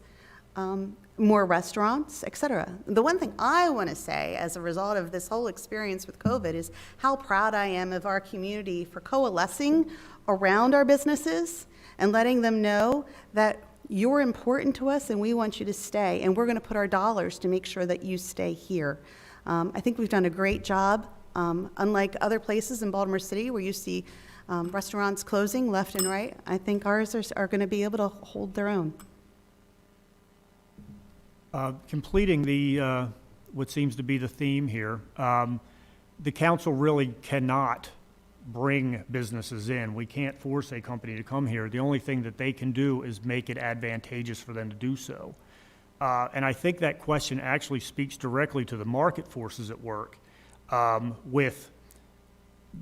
more restaurants, et cetera. The one thing I want to say as a result of this whole experience with COVID is how proud I am of our community for coalescing around our businesses and letting them know that you're important to us and we want you to stay, and we're going to put our dollars to make sure that you stay here. I think we've done a great job, unlike other places in Baltimore City where you see restaurants closing left and right. I think ours are going to be able to hold their own. Completing the, what seems to be the theme here, the council really cannot bring businesses in. We can't force a company to come here. The only thing that they can do is make it advantageous for them to do so. And I think that question actually speaks directly to the market forces at work, with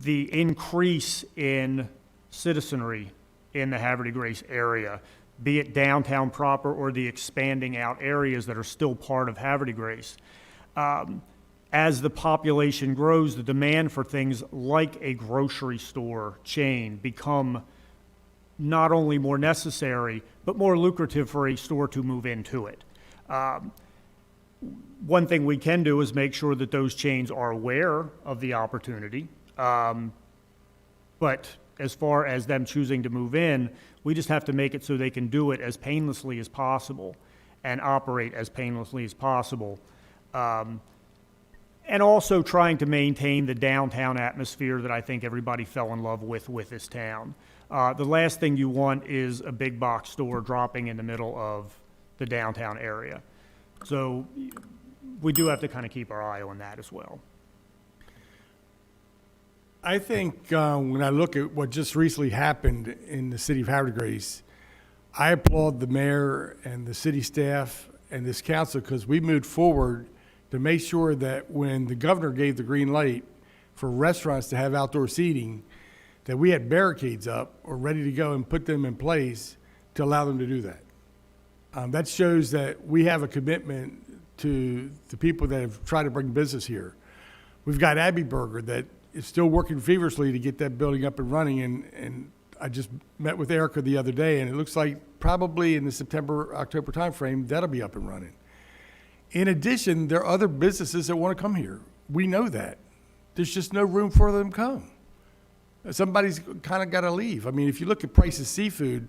the increase in citizenry in the Havre de Grace area, be it downtown proper or the expanding out areas that are still part of Havre de Grace. As the population grows, the demand for things like a grocery store chain become not only more necessary, but more lucrative for a store to move into it. One thing we can do is make sure that those chains are aware of the opportunity. But as far as them choosing to move in, we just have to make it so they can do it as painlessly as possible and operate as painlessly as possible. And also trying to maintain the downtown atmosphere that I think everybody fell in love with this town. The last thing you want is a big box store dropping in the middle of the downtown area. So we do have to kind of keep our eye on that as well. I think when I look at what just recently happened in the city of Havre de Grace, I applaud the mayor and the city staff and this council because we moved forward to make sure that when the governor gave the green light for restaurants to have outdoor seating, that we had barricades up or ready to go and put them in place to allow them to do that. That shows that we have a commitment to the people that have tried to bring business here. We've got Abbey Burger that is still working feverishly to get that building up and running, and I just met with Erica the other day, and it looks like probably in the September, October timeframe, that'll be up and running. In addition, there are other businesses that want to come here. We know that. There's just no room for them to come. Somebody's kind of got to leave. I mean, if you look at Price's Seafood,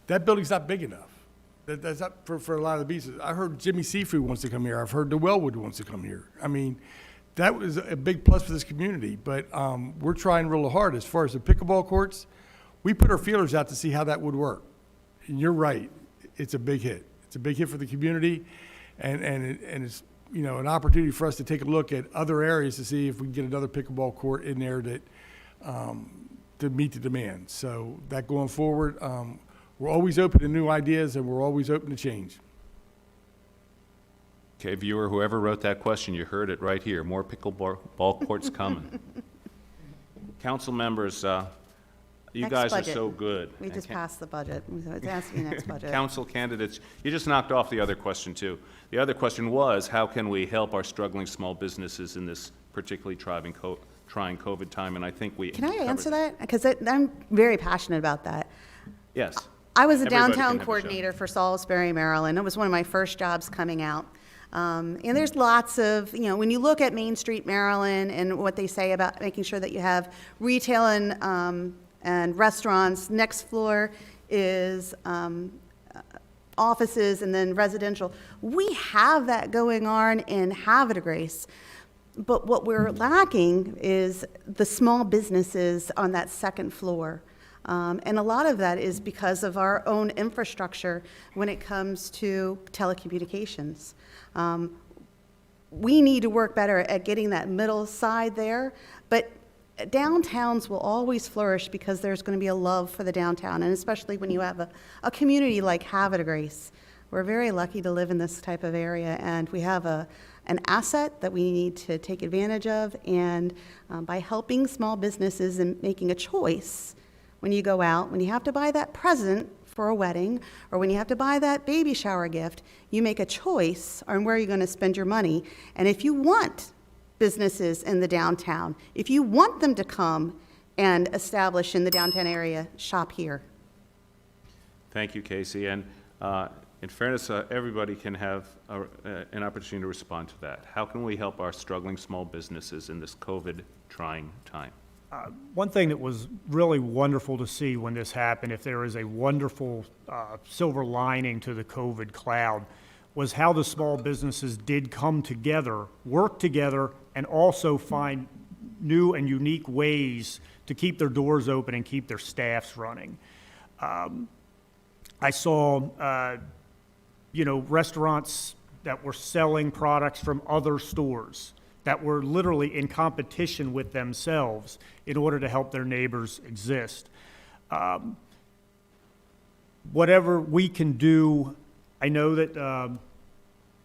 that building's not big enough. That's not for a lot of the businesses. I heard Jimmy Seafood wants to come here. I've heard the Wellwood wants to come here. I mean, that was a big plus for this community. But we're trying real hard. As far as the pickleball courts, we put our feelers out to see how that would work. And you're right. It's a big hit. It's a big hit for the community. And it's, you know, an opportunity for us to take a look at other areas to see if we can get another pickleball court in there that to meet the demand. So that going forward, we're always open to new ideas and we're always open to change. Okay, viewer, whoever wrote that question, you heard it right here. More pickleball courts coming. Council members, you Next guys budget. are so good. We And just passed the budget. It's asking next budget. Council candidates, you just knocked off the other question, too. The other question was, how can we help our struggling small businesses in this particularly trying COVID time? And I think we Can I covered answer that? Because I'm very passionate about that. Yes. I was a Everybody downtown can have a coordinator for Salisbury, Maryland. It was one of my first jobs coming out. And there's lots of, you know, when you look at Main Street, Maryland, and what they say about making sure that you have retail and restaurants, next floor is offices and then residential. We have that going on in Havre de Grace. But what we're lacking is the small businesses on that second floor. And a lot of that is because of our own infrastructure when it comes to telecommunications. We need to work better at getting that middle side there, but downtowns will always flourish because there's going to be a love for the downtown, and especially when you have a community like Havre de Grace. We're very lucky to live in this type of area, and we have an asset that we need to take advantage of, and by helping small businesses and making a choice when you go out, when you have to buy that present for a wedding, or when you have to buy that baby shower gift, you make a choice on where you're going to spend your money. And if you want businesses in the downtown, if you want them to come and establish in the downtown area, shop here. Thank you, Casey. And in fairness, everybody can have an opportunity to respond to that. How can we help our struggling small businesses in this COVID trying time? One thing that was really wonderful to see when this happened, if there is a wonderful silver lining to the COVID cloud, was how the small businesses did come together, work together, and also find new and unique ways to keep their doors open and keep their staffs running. I saw, restaurants that were selling products from other stores that were literally in competition with themselves in order to help their neighbors exist. Whatever we can do, I know that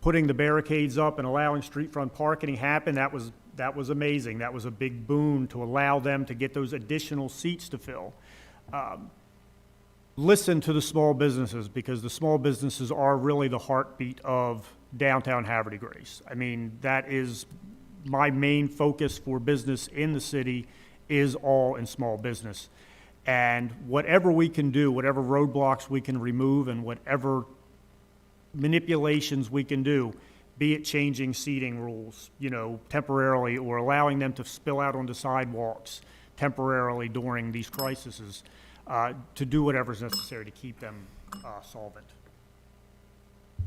putting the barricades up and allowing street front parking happen, that was amazing. That was a big boon to allow them to get those additional seats to fill. Listen to the small businesses, because the small businesses are really the heartbeat of downtown Havre de Grace. I mean, that is my main focus for business in the city, is all in small business. And whatever we can do, whatever roadblocks we can remove, and whatever manipulations we can do, be it changing seating rules, temporarily, or allowing them to spill out onto sidewalks temporarily during these crises, to do whatever is necessary to keep them solvent.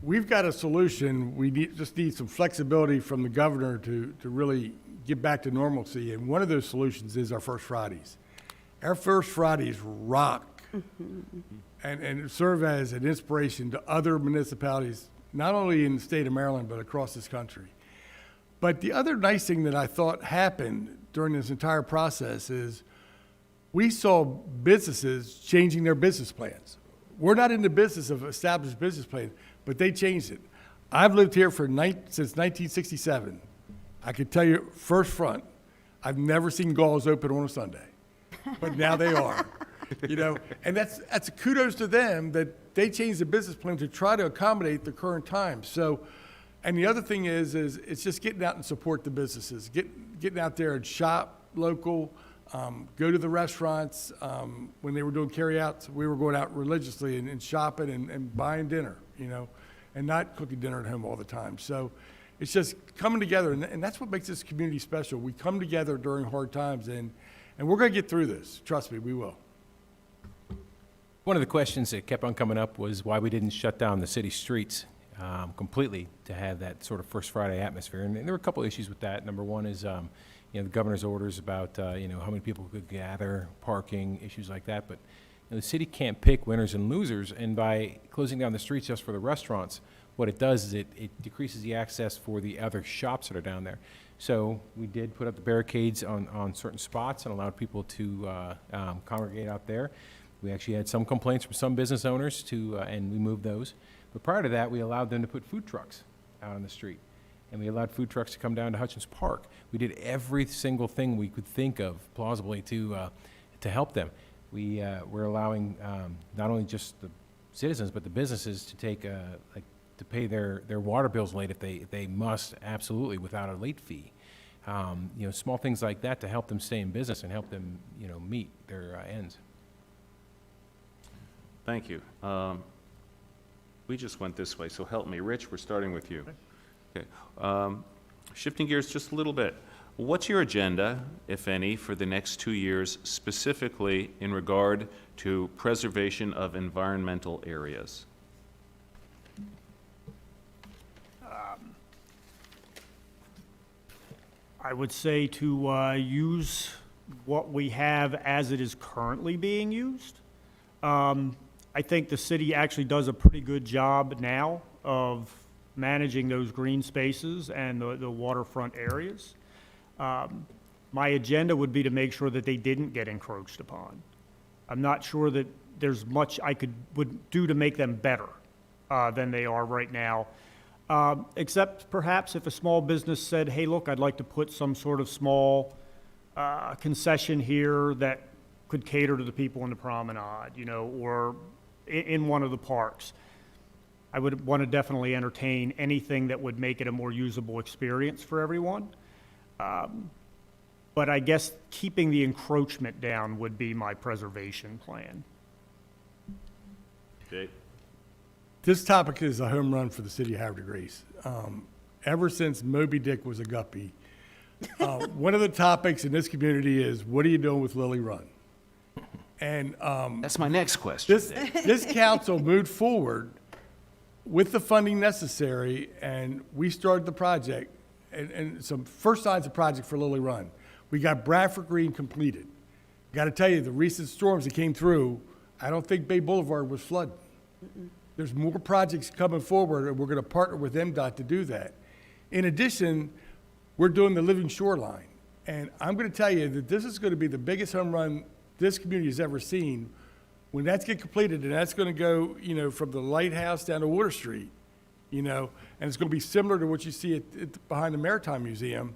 We've got a solution. We just need some flexibility from the governor to really get back to normalcy. And one of those solutions is our First Fridays. Our First Fridays rock and serve as an inspiration to other municipalities, not only in the state of Maryland, but across this country. But the other nice thing that I thought happened during this entire process is we saw businesses changing their business plans. We're not in the business of established business plans, but they changed it. I've lived here since 1967. I can tell you, first front, I've never seen Gauls open on a Sunday, but now they are. And that's a kudos to them that they changed the business plan to try to accommodate the current times. So, and the other thing is it's just getting out and support the businesses, getting out there and shop local. Go to the restaurants. When they were doing carryouts, we were going out religiously and shopping and buying dinner, and not cooking dinner at home all the time. So it's just coming together, and that's what makes this community special. We come together during hard times, and we're going to get through this. Trust me, we will. One of the questions that kept on coming up was why we didn't shut down the city streets completely to have that sort of First Friday atmosphere. And there were a couple issues with that. Number one is, the governor's orders about, how many people could gather, parking, issues like that. But the city can't pick winners and losers. And by closing down the streets just for the restaurants, what it does is it decreases the access for the other shops that are down there. So we did put up the barricades on certain spots and allowed people to congregate out there. We actually had some complaints from some business owners and we moved those. But prior to that, we allowed them to put food trucks out on the street. And we allowed food trucks to come down to Hutchins Park. We did every single thing we could think of plausibly to help them. We're allowing not only just the citizens, but the businesses to take to pay their water bills late if they must, absolutely, without a late fee. Small things like that to help them stay in business and help them meet their ends. Thank you. We just went this way, so help me. Rich, we're starting with you. Okay. Shifting gears just a little bit. What's your agenda, if any, for the next 2 years, specifically in regard to preservation of environmental areas? I would say to use what we have as it is currently being used. I think the city actually does a pretty good job now of managing those green spaces and the waterfront areas. My agenda would be to make sure that they didn't get encroached upon. I'm not sure that there's much I would do to make them better than they are right now. Except perhaps if a small business said, hey, look, I'd like to put some sort of small concession here that could cater to the people in the promenade, or in one of the parks. I would want to definitely entertain anything that would make it a more usable experience for everyone. But I guess keeping the encroachment down would be my preservation plan. Jake? This topic is a home run for the city of Havre de Grace. Ever since Moby Dick was a guppy, one of the topics in this community is, what are you doing with Lily Run? And That's my next question. this council moved forward with the funding necessary, and we started the project, and some first signs of project for Lily Run. We got Bradford Green completed. Got to tell you, the recent storms that came through, I don't think Bay Boulevard was flooded. There's more projects coming forward, and we're going to partner with MDOT to do that. In addition, we're doing the living shoreline, and I'm going to tell you that this is going to be the biggest home run this community has ever seen. When that's get completed, and that's going to go, from the lighthouse down to Water Street, and it's going to be similar to what you see behind the Maritime Museum.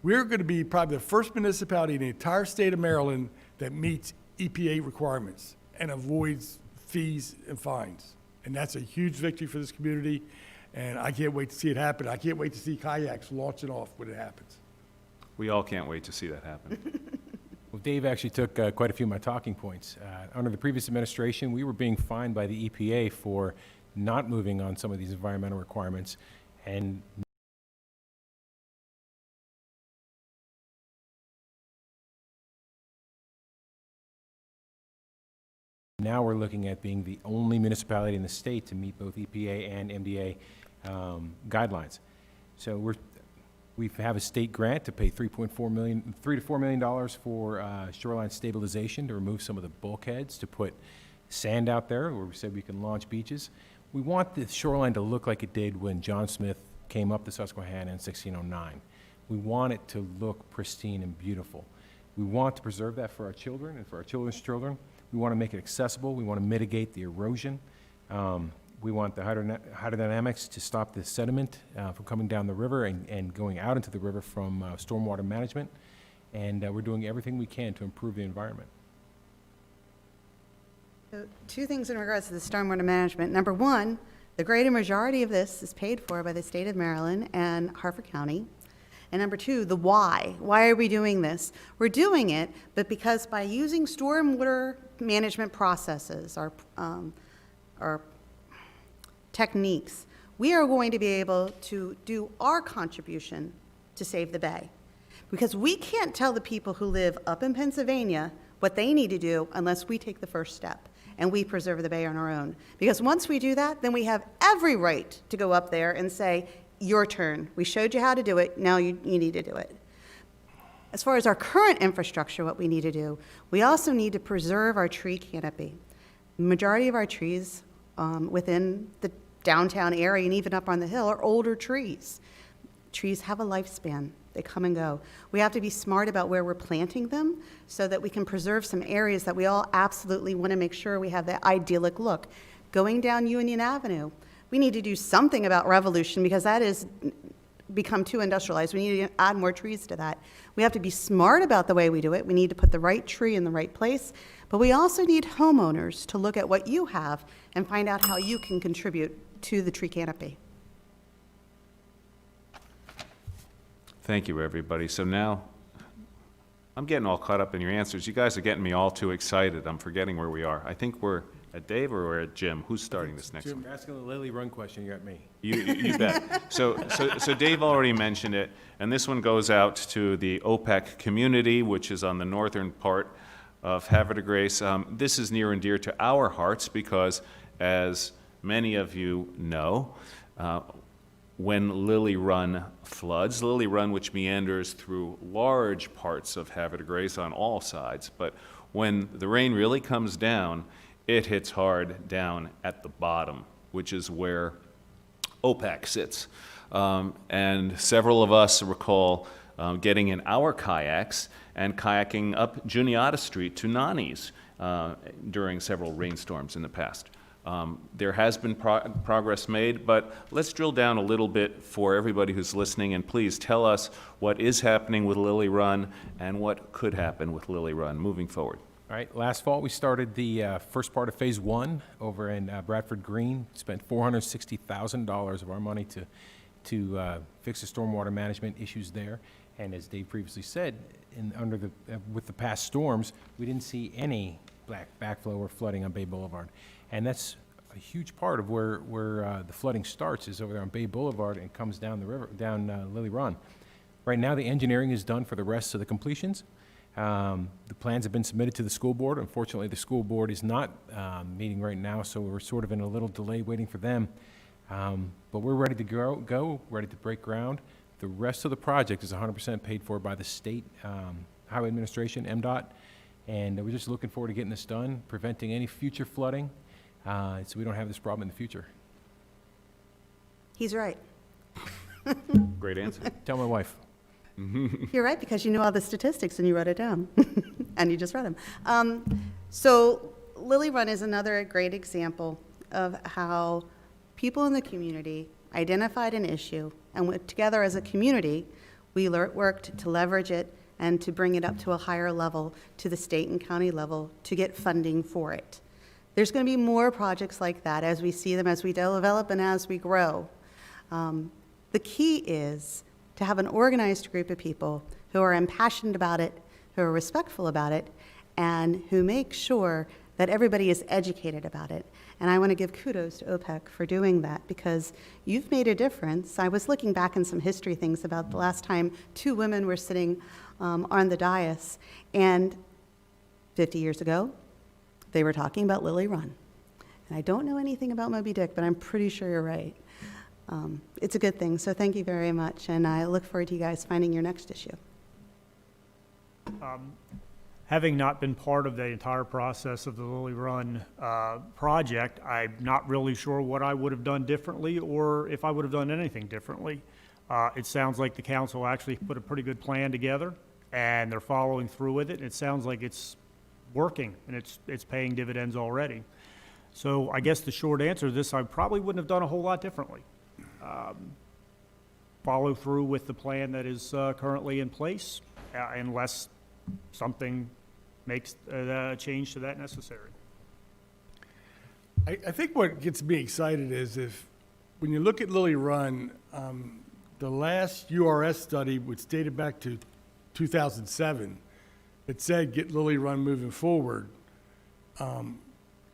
We're going to be probably the first municipality in the entire state of Maryland that meets EPA requirements and avoids fees and fines. And that's a huge victory for this community, and I can't wait to see it happen. I can't wait to see kayaks launching off when it happens. We all can't wait to see that happen. Well, Dave actually took quite a few of my talking points. Under the previous administration, we were being fined by the EPA for not moving on some of these environmental requirements, and now we're looking at being the only municipality in the state to meet both EPA and MDA guidelines. So we have a state grant to pay $3 to $4 million for shoreline stabilization, to remove some of the bulkheads, to put sand out there where we said we can launch beaches. We want the shoreline to look like it did when John Smith came up the Susquehanna in 1609. We want it to look pristine and beautiful. We want to preserve that for our children and for our children's children. We want to make it accessible. We want to mitigate the erosion. We want the hydrodynamics to stop the sediment from coming down the river and going out into the river from stormwater management. And we're doing everything we can to improve the environment. So, two things in regards to the stormwater management. Number one, the greater majority of this is paid for by the state of Maryland and Harford County. And number two, the why. Why are we doing this? We're doing it, but because by using stormwater management processes, our techniques, we are going to be able to do our contribution to save the bay. Because we can't tell the people who live up in Pennsylvania what they need to do unless we take the first step and we preserve the bay on our own. Because once we do that, then we have every right to go up there and say, your turn. We showed you how to do it, now you need to do it. As far as our current infrastructure, what we need to do, we also need to preserve our tree canopy. The majority of our trees within the downtown area and even up on the hill are older trees. Trees have a lifespan. They come and go. We have to be smart about where we're planting them so that we can preserve some areas that we all absolutely want to make sure we have the idyllic look. Going down Union Avenue, we need to do something about Revolution because that has become too industrialized. We need to add more trees to that. We have to be smart about the way we do it. We need to put the right tree in the right place, but we also need homeowners to look at what you have and find out how you can contribute to the tree canopy. Thank you, everybody. So now, I'm getting all caught up in your answers. You guys are getting me all too excited. I'm forgetting where we are. I think we're at Dave or we're at Jim. Who's starting this next one? Jim, you're asking the Lily Run question, you got me. You bet. So Dave already mentioned it, and this one goes out to the OPAC community, which is on the northern part of Havre de Grace. This is near and dear to our hearts because, as many of you know, when Lily Run floods, Lily Run, which meanders through large parts of Havre de Grace on all sides, but when the rain really comes down, it hits hard down at the bottom, which is where OPAC sits. And several of us recall getting in our kayaks and kayaking up Juniata Street to Nani's during several rainstorms in the past. There has been progress made, but let's drill down a little bit for everybody who's listening, and please tell us what is happening with Lily Run and what could happen with Lily Run moving forward. All right, last fall we started the first part of Phase 1 over in Bradford Green. Spent $460,000 of our money to fix the stormwater management issues there. And as Dave previously said, with the past storms, we didn't see any backflow or flooding on Bay Boulevard. And that's a huge part of where the flooding starts is over there on Bay Boulevard and comes down the river, down Lily Run. Right now, the engineering is done for the rest of the completions. The plans have been submitted to the school board. Unfortunately, the school board is not meeting right now, so we're sort of in a little delay waiting for them. But we're ready to go, ready to break ground. The rest of the project is 100% paid for by the state highway administration, MDOT, and we're just looking forward to getting this done, preventing any future flooding, so we don't have this problem in the future. He's right. Great answer. Tell my wife. You're right, because you knew all the statistics and you wrote it down, and you just read them. So Lily Run is another great example of how people in the community identified an issue, and together as a community, we worked to leverage it and to bring it up to a higher level, to the state and county level, to get funding for it. There's going to be more projects like that as we see them, as we develop and as we grow. The key is to have an organized group of people who are impassioned about it, who are respectful about it, and who make sure that everybody is educated about it. And I want to give kudos to OPAC for doing that, because you've made a difference. I was looking back in some history things about the last time 2 women were sitting on the dais, and 50 years ago, they were talking about Lily Run. And I don't know anything about Moby Dick, but I'm pretty sure you're right. It's a good thing, so thank you very much, and I look forward to you guys finding your next issue. Having not been part of the entire process of the Lily Run project, I'm not really sure what I would have done differently or if I would have done anything differently. It sounds like the council actually put a pretty good plan together, and they're following through with it. It sounds like it's working, and it's paying dividends already. So I guess the short answer to this, I probably wouldn't have done a whole lot differently. Follow through with the plan that is currently in place, unless something makes a change to that necessary. I think what gets me excited is when you look at Lily Run, the last URS study, which dated back to 2007, it said get Lily Run moving forward.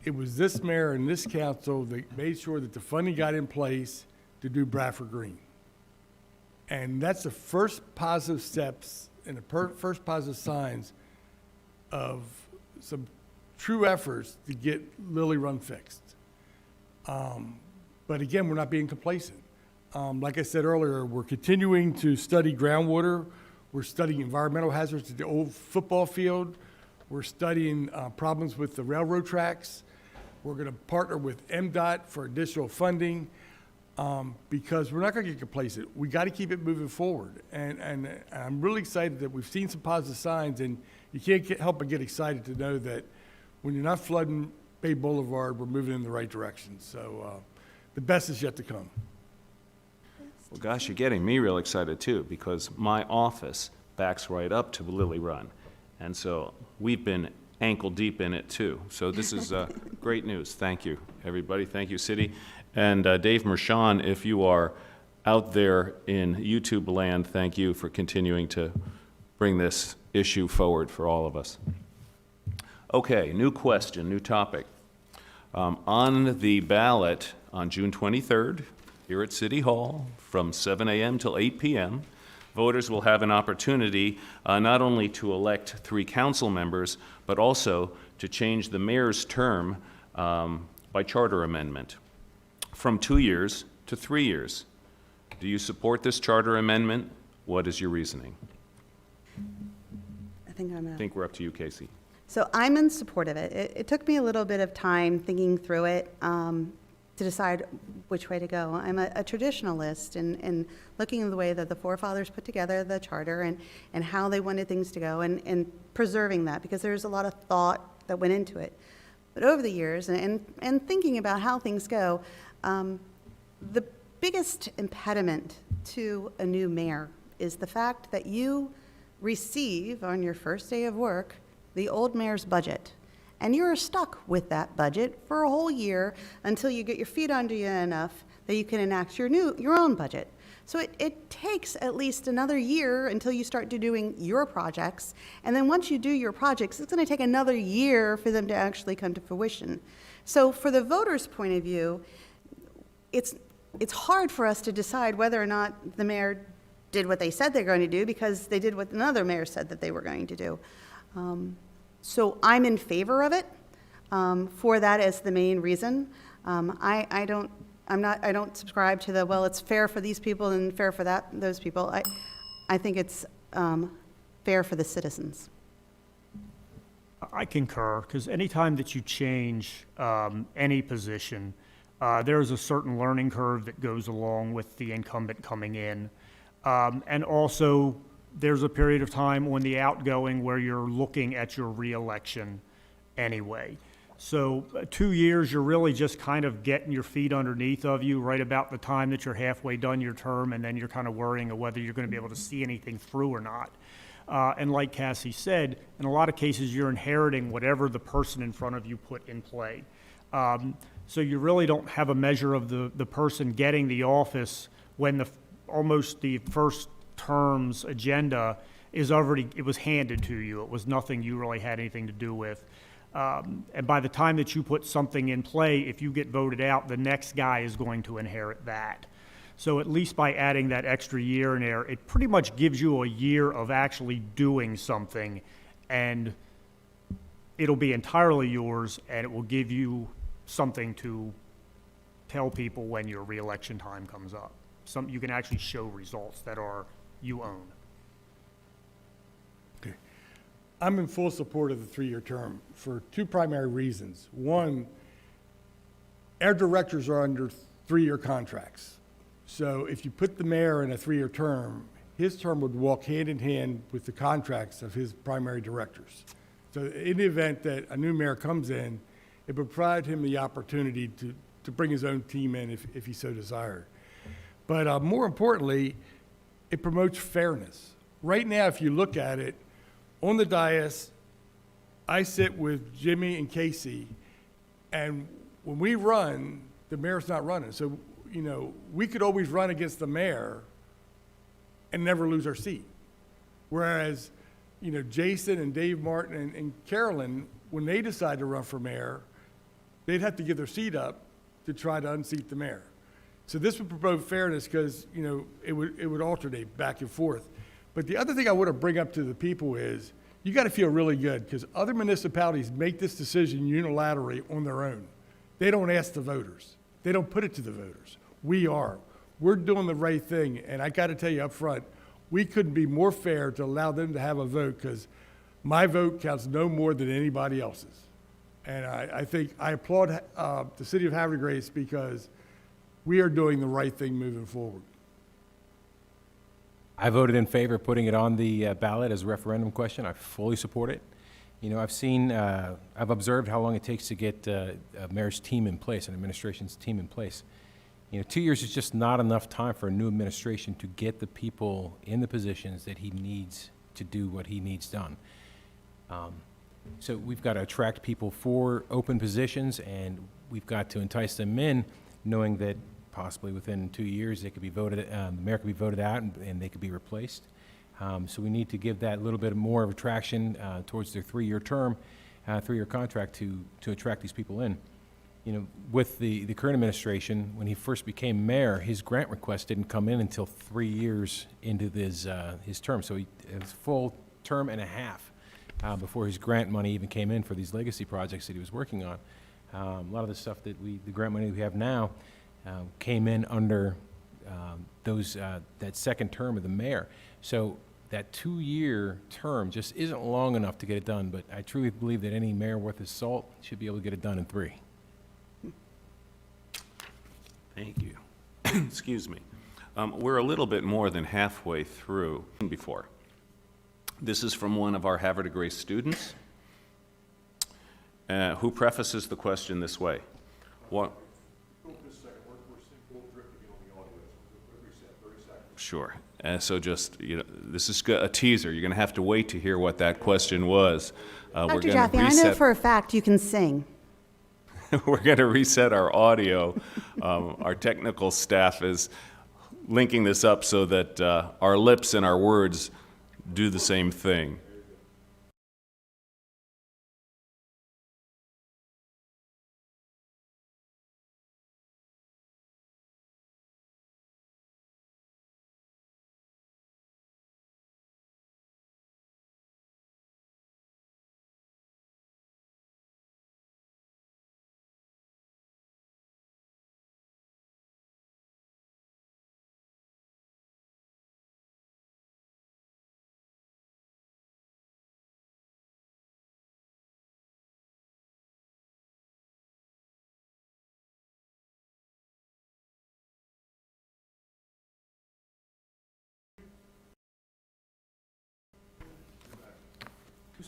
It was this mayor and this council that made sure that the funding got in place to do Bradford Green. And that's the first positive steps and the first positive signs of some true efforts to get Lily Run fixed. But again, we're not being complacent. Like I said earlier, we're continuing to study groundwater. We're studying environmental hazards at the old football field. We're studying problems with the railroad tracks. We're going to partner with MDOT for additional funding. Because we're not going to get complacent. We got to keep it moving forward. And I'm really excited that we've seen some positive signs, and you can't help but get excited to know that when you're not flooding Bay Boulevard, we're moving in the right direction. So the best is yet to come. Well, gosh, you're getting me real excited too, because my office backs right up to Lily Run. And so we've been ankle deep in it too. So this is great news. Thank you, everybody. Thank you, City. And Dave Mershon, if you are out there in YouTube land, thank you for continuing to bring this issue forward for all of us. Okay, new question, new topic. On the ballot on June 23rd, here at City Hall, from 7 a.m. till 8 p.m., voters will have an opportunity not only to elect 3 council members, but also to change the mayor's term by charter amendment from 2 years to 3 years. Do you support this charter amendment? What is your reasoning? I think I'm I think we're up to you, Casey. So I'm in support of it. It took me a little bit of time thinking through it to decide which way to go. I'm a traditionalist and looking at the way that the forefathers put together the charter and how they wanted things to go and preserving that, because there's a lot of thought that went into it. But over the years and thinking about how things go, the biggest impediment to a new mayor is the fact that you receive on your first day of work the old mayor's budget. And you're stuck with that budget for a whole year until you get your feet under you enough that you can enact your own budget. So it takes at least another year until you start doing your projects. And then once you do your projects, it's going to take another year for them to actually come to fruition. So for the voters' point of view, it's hard for us to decide whether or not the mayor did what they said they're going to do, because they did what another mayor said that they were going to do. So I'm in favor of it, for that as the main reason. I don't subscribe to the, well, it's fair for these people and fair for those people. I think it's fair for the citizens. I concur, because anytime that you change any position, there's a certain learning curve that goes along with the incumbent coming in. And also, there's a period of time on the outgoing where you're looking at your reelection anyway. So 2 years, you're really just kind of getting your feet underneath of you right about the time that you're halfway done your term, and then you're kind of worrying of whether you're going to be able to see anything through or not. And like Cassie said, in a lot of cases, you're inheriting whatever the person in front of you put in play. So you really don't have a measure of the person getting the office when almost the first term's agenda is already, it was handed to you. It was nothing you really had anything to do with. And by the time that you put something in play, if you get voted out, the next guy is going to inherit that. So at least by adding that extra year in there, it pretty much gives you a year of actually doing something, and it'll be entirely yours, and it will give you something to tell people when your reelection time comes up. You can actually show results that are you own. Okay. I'm in full support of the 3-year term for 2 primary reasons. One, our directors are under 3-year contracts. So if you put the mayor in a 3-year term, his term would walk hand in hand with the contracts of his primary directors. So in the event that a new mayor comes in, it would provide him the opportunity to bring his own team in if he so desired. But more importantly, it promotes fairness. Right now, if you look at it, on the dais, I sit with Jimmy and Casey, and when we run, the mayor's not running. So, you know, we could always run against the mayor and never lose our seat. Whereas, you know, Jason and Dave Martin and Carolyn, when they decide to run for mayor, they'd have to give their seat up to try to unseat the mayor. So this would promote fairness because, you know, it would alternate back and forth. But the other thing I want to bring up to the people is you got to feel really good, because other municipalities make this decision unilaterally on their own. They don't ask the voters. They don't put it to the voters. We are. We're doing the right thing. And I got to tell you up front, we couldn't be more fair to allow them to have a vote, because my vote counts no more than anybody else's. And I think I applaud the city of Havre de Grace, because we are doing the right thing moving forward. I voted in favor of putting it on the ballot as a referendum question. I fully support it. You know, I've observed how long it takes to get a mayor's team in place, an administration's team in place. You know, 2 years is just not enough time for a new administration to get the people in the positions that he needs to do what he needs done. So we've got to attract people for open positions, and we've got to entice them in, knowing that possibly within 2 years they could be voted, the mayor could be voted out and they could be replaced. So we need to give that little bit more of attraction towards their 3-year term, 3-year contract to attract these people in. You know, with the current administration, when he first became mayor, his grant request didn't come in until 3 years into his term. So it was a full term and a half before his grant money even came in for these legacy projects that he was working on. A lot of the stuff that the grant money we have now came in under that second term of the mayor. So that 2-year term just isn't long enough to get it done, but I truly believe that any mayor worth his salt should be able to get it done in 3. Thank you. Excuse me. We're a little bit more than halfway through before. This is from one of our Havre de Grace students, who prefaces the question this way. What? Just a second, we're drifting on the audio, so reset, 30 seconds. Sure. So just, you know, this is a teaser. You're going to have to wait to hear what that question was. Dr. Jaffe, I know for a fact you can sing. We're going to reset our audio. Our technical staff is linking this up so that our lips and our words do the same thing.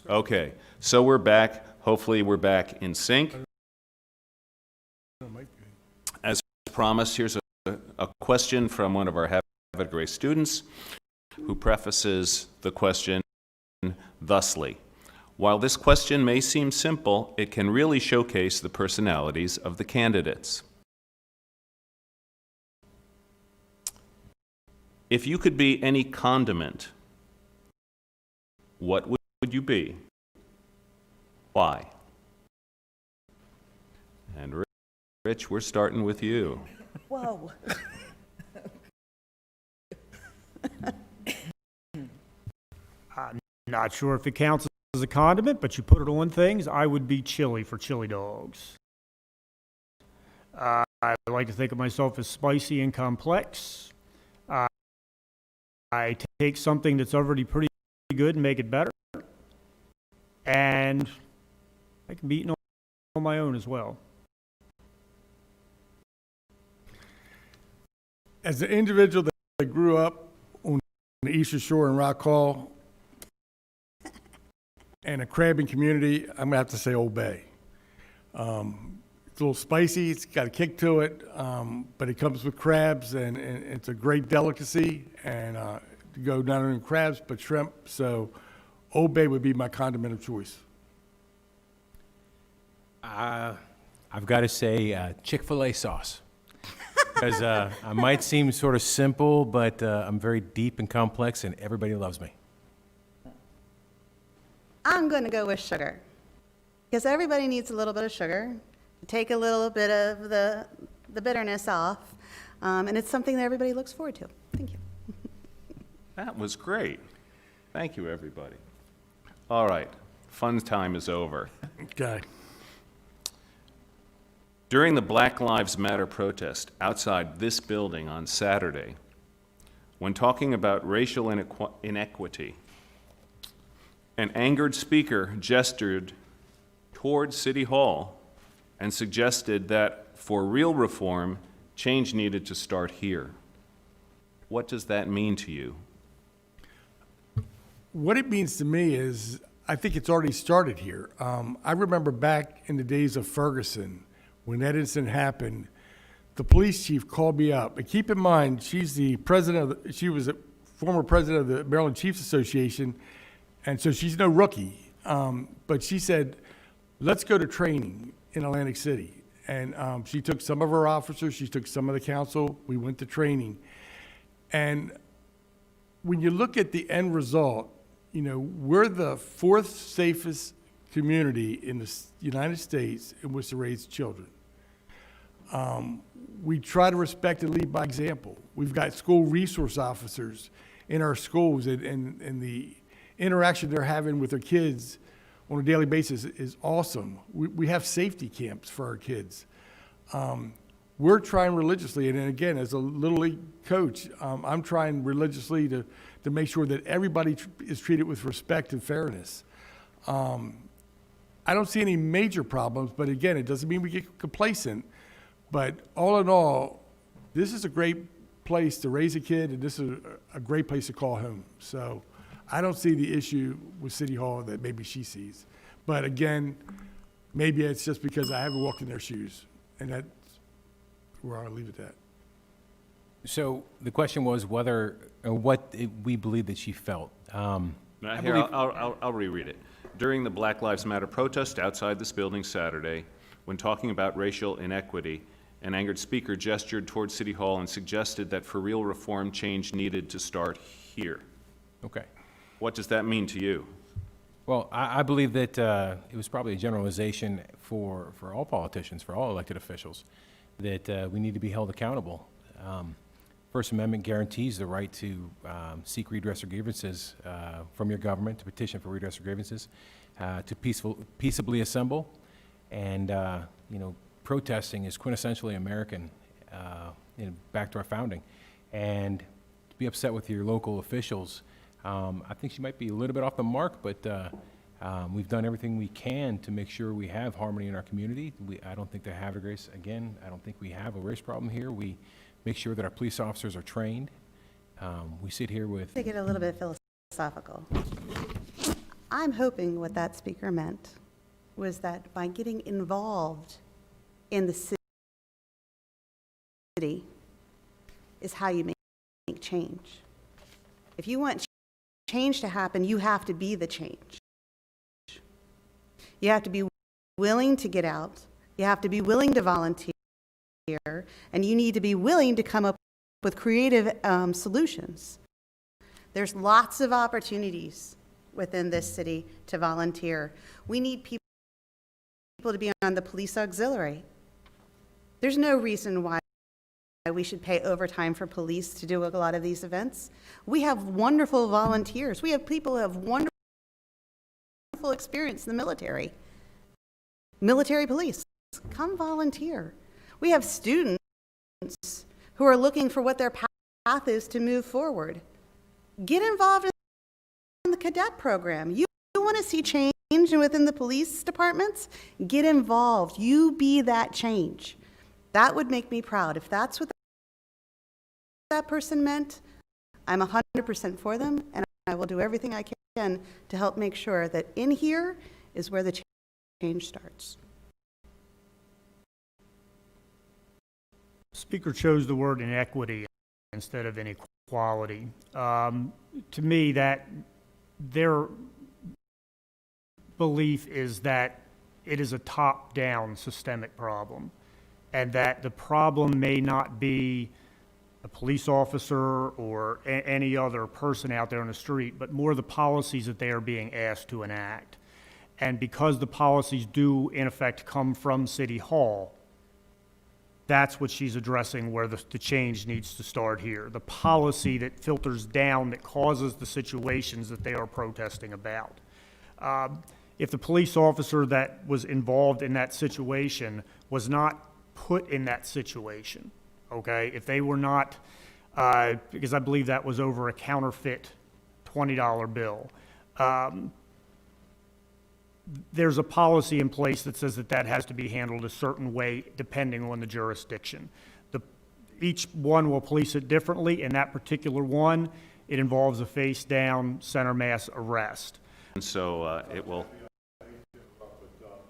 Okay, so we're back. Hopefully, we're back in sync. As promised, here's a question from one of our Havre Grace students who prefaces the question thusly. While this question may seem simple, it can really showcase the personalities of the candidates. If you could be any condiment, what would you be? Why? And Rich, we're starting with you. Whoa. I'm not sure if it counts as a condiment, but you put it on things. I would be chili for chili dogs. I like to think of myself as spicy and complex. I take something that's already pretty good and make it better. And I can be eaten on my own as well. As an individual that grew up on the Eastern Shore in Rock Hall and a crabbing community, I'm gonna have to say Old Bay. It's a little spicy, it's got a kick to it, but it comes with crabs, and it's a great delicacy, and to go not only crabs, but shrimp, so Old Bay would be my condiment of choice. I've got to say Chick-fil-A sauce. Because I might seem sort of simple, but I'm very deep and complex, and everybody loves me. I'm going to go with sugar, because everybody needs a little bit of sugar to take a little bit of the bitterness off, and it's something that everybody looks forward to. Thank you. That was great. Thank you, everybody. All right, fun time is over. Okay. During the Black Lives Matter protest outside this building on Saturday, when talking about racial inequity, an angered speaker gestured toward City Hall and suggested that for real reform, change needed to start here. What does that mean to you? What it means to me is, I think it's already started here. I remember back in the days of Ferguson, when that incident happened, the police chief called me up. And keep in mind, she's the president she was a former president of the Maryland Chiefs Association, and so she's no rookie. But she said, let's go to training in Atlantic City. And she took some of her officers, she took some of the council, we went to training. And when you look at the end result, you know, we're the fourth safest community in the United States in which to raise children. We try to respect and lead by example. We've got school resource officers in our schools, and the interaction they're having with their kids on a daily basis is awesome. We have safety camps for our kids. We're trying religiously, and again, as a Little League coach, I'm trying religiously to make sure that everybody is treated with respect and fairness. I don't see any major problems, but again, it doesn't mean we get complacent. But all in all, this is a great place to raise a kid, and this is a great place to call home. So I don't see the issue with City Hall that maybe she sees. But again, maybe it's just because I haven't walked in their shoes, and that's where I'll leave it at. So the question was whether, or what we believe that she felt. I'll reread it. During the Black Lives Matter protest outside this building Saturday, when talking about racial inequity, an angered speaker gestured toward City Hall and suggested that for real reform, change needed to start here. Okay. What does that mean to you? Well, I believe that it was probably a generalization for all politicians, for all elected officials, that we need to be held accountable. First Amendment guarantees the right to seek redress of grievances from your government, to petition for redress of grievances, to peaceably assemble, and you know, protesting is quintessentially American, back to our founding, and to be upset with your local officials. I think she might be a little bit off the mark, but we've done everything we can to make sure we have harmony in our community. I don't think the Havre Grace, again, I don't think we have a race problem here. We make sure that our police officers are trained. We sit here with... To get a little bit philosophical. I'm hoping what that speaker meant was that by getting involved in the city is how you make change. If you want change to happen, you have to be the change. You have to be willing to get out. You have to be willing to volunteer. And you need to be willing to come up with creative solutions. There's lots of opportunities within this city to volunteer. We need people to be on the police auxiliary. There's no reason why we should pay overtime for police to do a lot of these events. We have wonderful volunteers. We have people who have wonderful experience in the military. Military police, come volunteer. We have students who are looking for what their path is to move forward. Get involved in the cadet program. You want to see change within the police departments? Get involved. You be that change. That would make me proud. If that's what that person meant, I'm 100% for them, and I will do everything I can to help make sure that in here is where the change starts. Speaker chose the word inequity instead of inequality. To me, that their belief is that it is a top-down systemic problem, and that the problem may not be a police officer or any other person out there on the street, but more the policies that they are being asked to enact. And because the policies do, in effect, come from City Hall, that's what she's addressing, where the change needs to start here. The policy that filters down, that causes the situations that they are protesting about. If the police officer that was involved in that situation was not put in that situation, okay? If they were not, because I believe that was over a counterfeit $20 bill. There's a policy in place that says that that has to be handled a certain way depending on the jurisdiction. Each one will police it differently. In that particular one, it involves a face-down center mass arrest. And so it will. But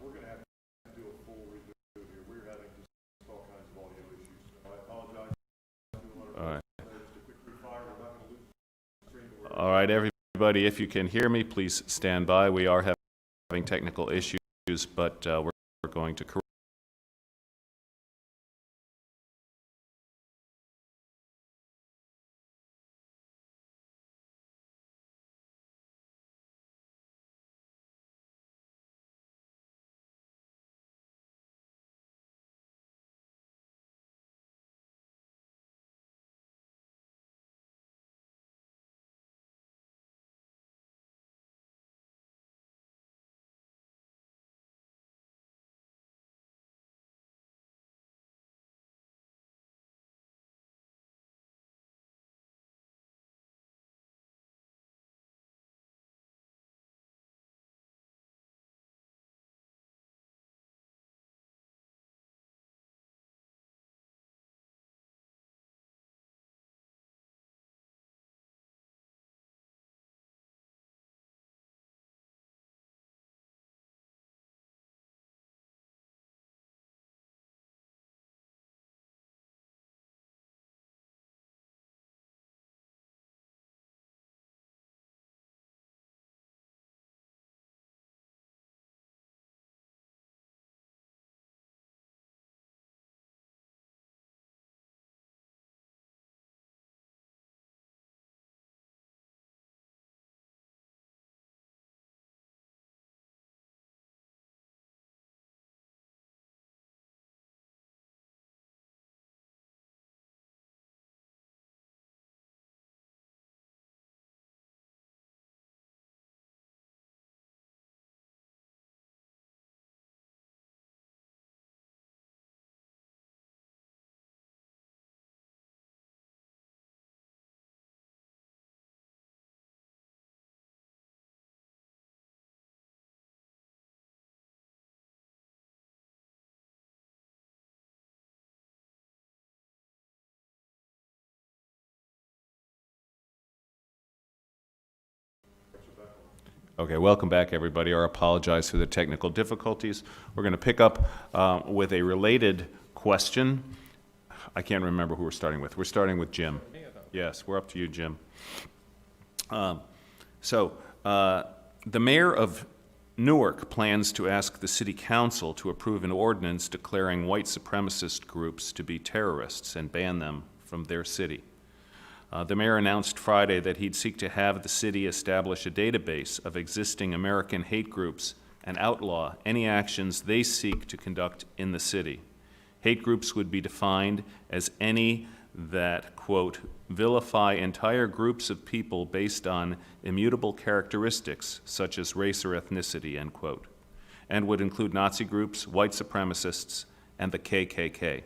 we're going to have to do a full redo here. We're having just all kinds of audio issues. So I apologize. All right. Just a quick refire. We're not going to lose the stream. All right, everybody, if you can hear me, please stand by. We are having technical issues, but we're going to correct Okay, welcome back, everybody. I apologize for the technical difficulties. We're going to pick up with a related question. I can't remember who we're starting with. We're starting with Jim. Yes, we're up to you, Jim. The mayor of Newark plans to ask the city council to approve an ordinance declaring white supremacist groups to be terrorists and ban them from their city. The mayor announced Friday that he'd seek to have the city establish a database of existing American hate groups and outlaw any actions they seek to conduct in the city. Hate groups would be defined as any that, quote, vilify entire groups of people based on immutable characteristics such as race or ethnicity, end quote, and would include Nazi groups, white supremacists, and the KKK.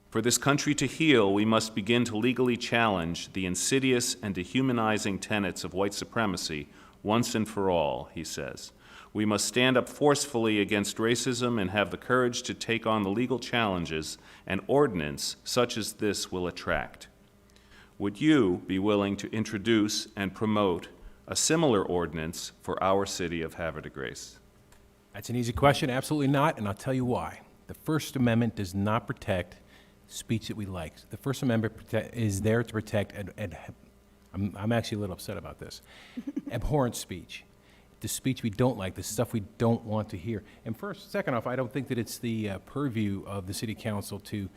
For this country to heal, we must begin to legally challenge the insidious and dehumanizing tenets of white supremacy once and for all, he says. We must stand up forcefully against racism and have the courage to take on the legal challenges an ordinance such as this will attract. Would you be willing to introduce and promote a similar ordinance for our city of Havre de Grace? That's an easy question. Absolutely not, and I'll tell you why. The First Amendment does not protect speech that we like. The First Amendment is there to protect, I'm actually a little upset about this, abhorrent speech. The speech we don't like, the stuff we don't want to hear. And second off, I don't think that it's the purview of the City Council to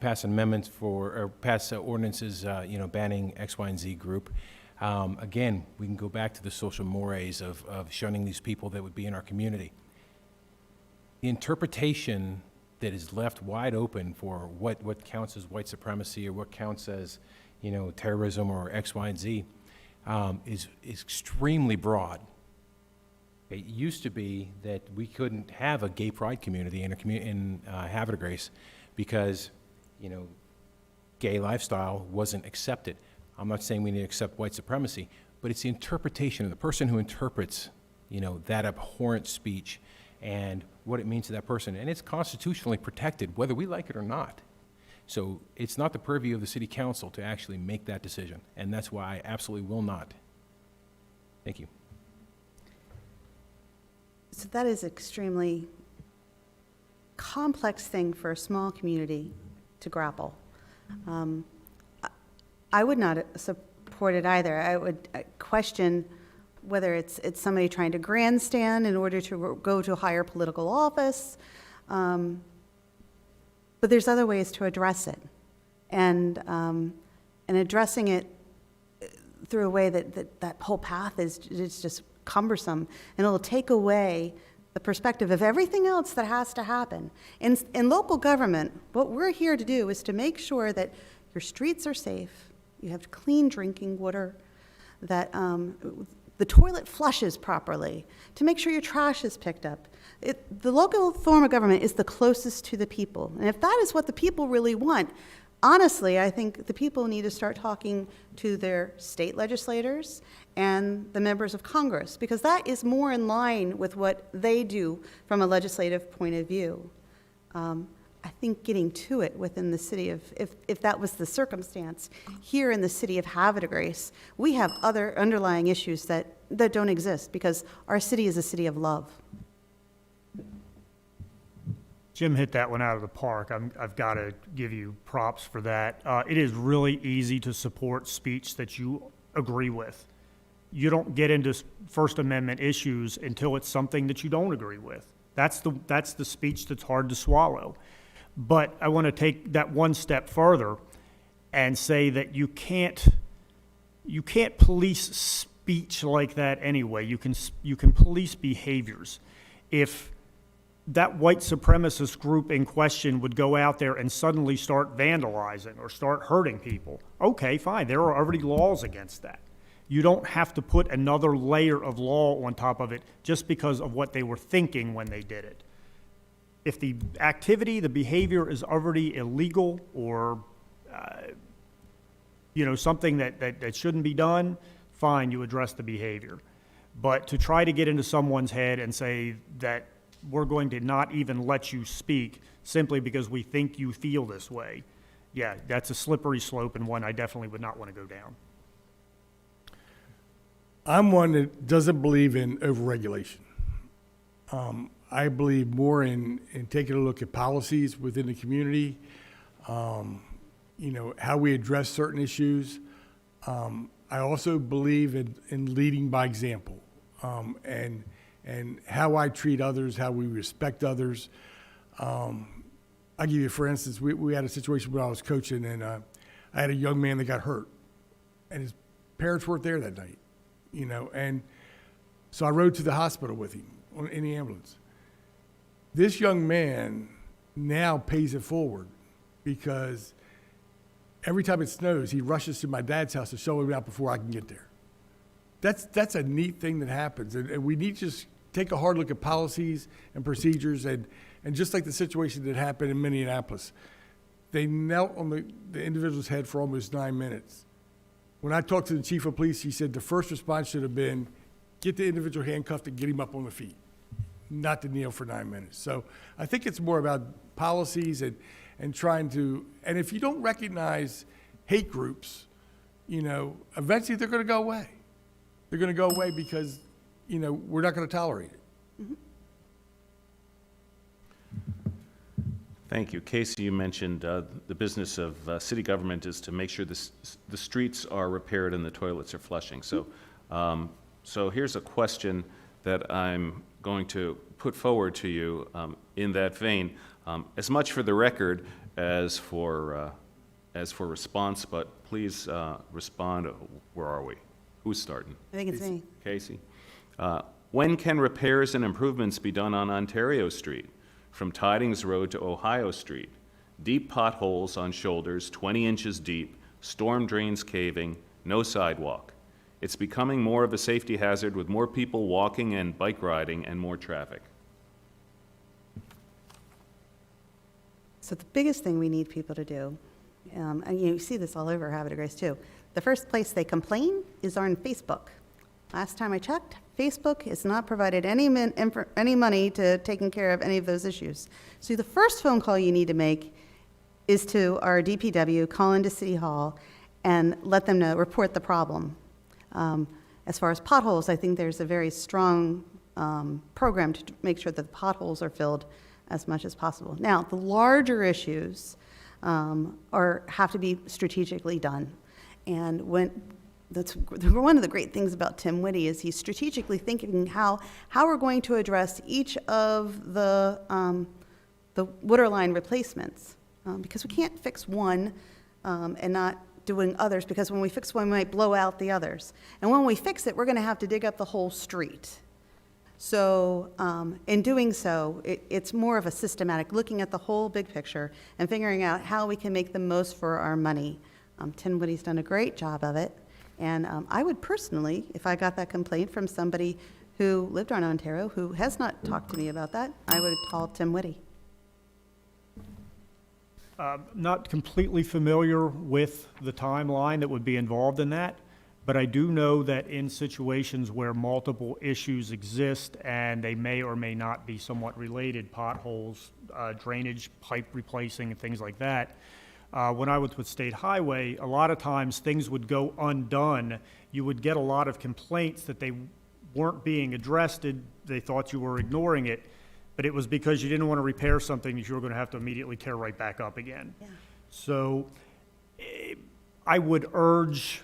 pass amendments or pass ordinances, banning X, Y, and Z group. Again, we can go back to the social mores of shunning these people that would be in our community. The interpretation that is left wide open for what counts as white supremacy or what counts as, terrorism or X, Y, and Z is extremely broad. It used to be that we couldn't have a gay pride community in Havre de Grace because, gay lifestyle wasn't accepted. I'm not saying we need to accept white supremacy, but it's the interpretation of the person who interprets, that abhorrent speech and what it means to that person. And it's constitutionally protected, whether we like it or not. So it's not the purview of the City Council to actually make that decision, and that's why I absolutely will not. Thank you. So that is extremely complex thing for a small community to grapple. I would not support it either. I would question whether it's somebody trying to grandstand in order to go to a higher political office. But there's other ways to address it. And addressing it through a way that whole path is just cumbersome, and it'll take away the perspective of everything else that has to happen. In local government, what we're here to do is to make sure that your streets are safe, you have clean drinking water, that the toilet flushes properly, to make sure your trash is picked up. The local form of government is the closest to the people. And if that is what the people really want, honestly, I think the people need to start talking to their state legislators and the members of Congress, because that is more in line with what they do from a legislative point of view. I think getting to it within the city of, if that was the circumstance, here in the city of Havre de Grace, we have other underlying issues that don't exist, because our city is a city of love. Jim hit that one out of the park. I've got to give you props for that. It is really easy to support speech that you agree with. You don't get into First Amendment issues until it's something that you don't agree with. That's the speech that's hard to swallow. But I want to take that one step further and say that you can't police speech like that anyway. You can police behaviors. If that white supremacist group in question would go out there and suddenly start vandalizing or start hurting people, okay, fine, there are already laws against that. You don't have to put another layer of law on top of it just because of what they were thinking when they did it. If the activity, the behavior is already illegal or something that shouldn't be done, fine, you address the behavior. But to try to get into someone's head and say that we're going to not even let you speak simply because we think you feel this way, yeah, that's a slippery slope and one I definitely would not want to go down. I'm one that doesn't believe in overregulation. I believe more in taking a look at policies within the community, how we address certain issues. I also believe in leading by example, and how I treat others, how we respect others. I'll give you, for instance, we had a situation where I was coaching, and I had a young man that got hurt, and his parents weren't there that night, and so I rode to the hospital with him in the ambulance. This young man now pays it forward because every time it snows, he rushes to my dad's house to show him out before I can get there. That's a neat thing that happens, and we need to just take a hard look at policies and procedures, and just like the situation that happened in Minneapolis, they knelt on the individual's head for almost 9 minutes. When I talked to the chief of police, he said the first response should have been, get the individual handcuffed and get him up on the feet, not to kneel for 9 minutes. So I think it's more about policies and trying to, and if you don't recognize hate groups, eventually they're going to go away. They're going to go away because, we're not going to tolerate it. Mm-hmm. Thank you. Casey, you mentioned the business of city government is to make sure the streets are repaired and the toilets are flushing. So, so here's a question that I'm going to put forward to you in that vein, as much for the record as for response, but please respond. Where are we? Who's starting? I think it's me. Casey. When can repairs and improvements be done on Ontario Street, from Tidings Road to Ohio Street? Deep potholes on shoulders, 20 inches deep, storm drains caving, no sidewalk. It's becoming more of a safety hazard with more people walking and bike riding and more traffic. So the biggest thing we need people to do, and you see this all over Havre de Grace too, the first place they complain is on Facebook. Last time I checked, Facebook has not provided any money to taking care of any of those issues. So the first phone call you need to make is to our DPW, call into City Hall, and let them know, report the problem. As far as potholes, I think there's a very strong program to make sure that the potholes are filled as much as possible. Now, the larger issues have to be strategically done. And that's one of the great things about Tim Whitty is he's strategically thinking how we're going to address each of the water line replacements, because we can't fix one and not doing others, because when we fix one, we might blow out the others. And when we fix it, we're going to have to dig up the whole street. So in doing so, it's more of a systematic, looking at the whole big picture and figuring out how we can make the most for our money. Tim Whitty's done a great job of it. And I would personally, if I got that complaint from somebody who lived on Ontario, who has not talked to me about that, I would call Tim Whitty. Not completely familiar with the timeline that would be involved in that, but I do know that in situations where multiple issues exist and they may or may not be somewhat related, potholes, drainage, pipe replacing, and things like that, when I was with State Highway, a lot of times things would go undone. You would get a lot of complaints that they weren't being addressed. They thought you were ignoring it, but it was because you didn't want to repair something that you were going to have to immediately tear right back up again. Yeah. So I would urge,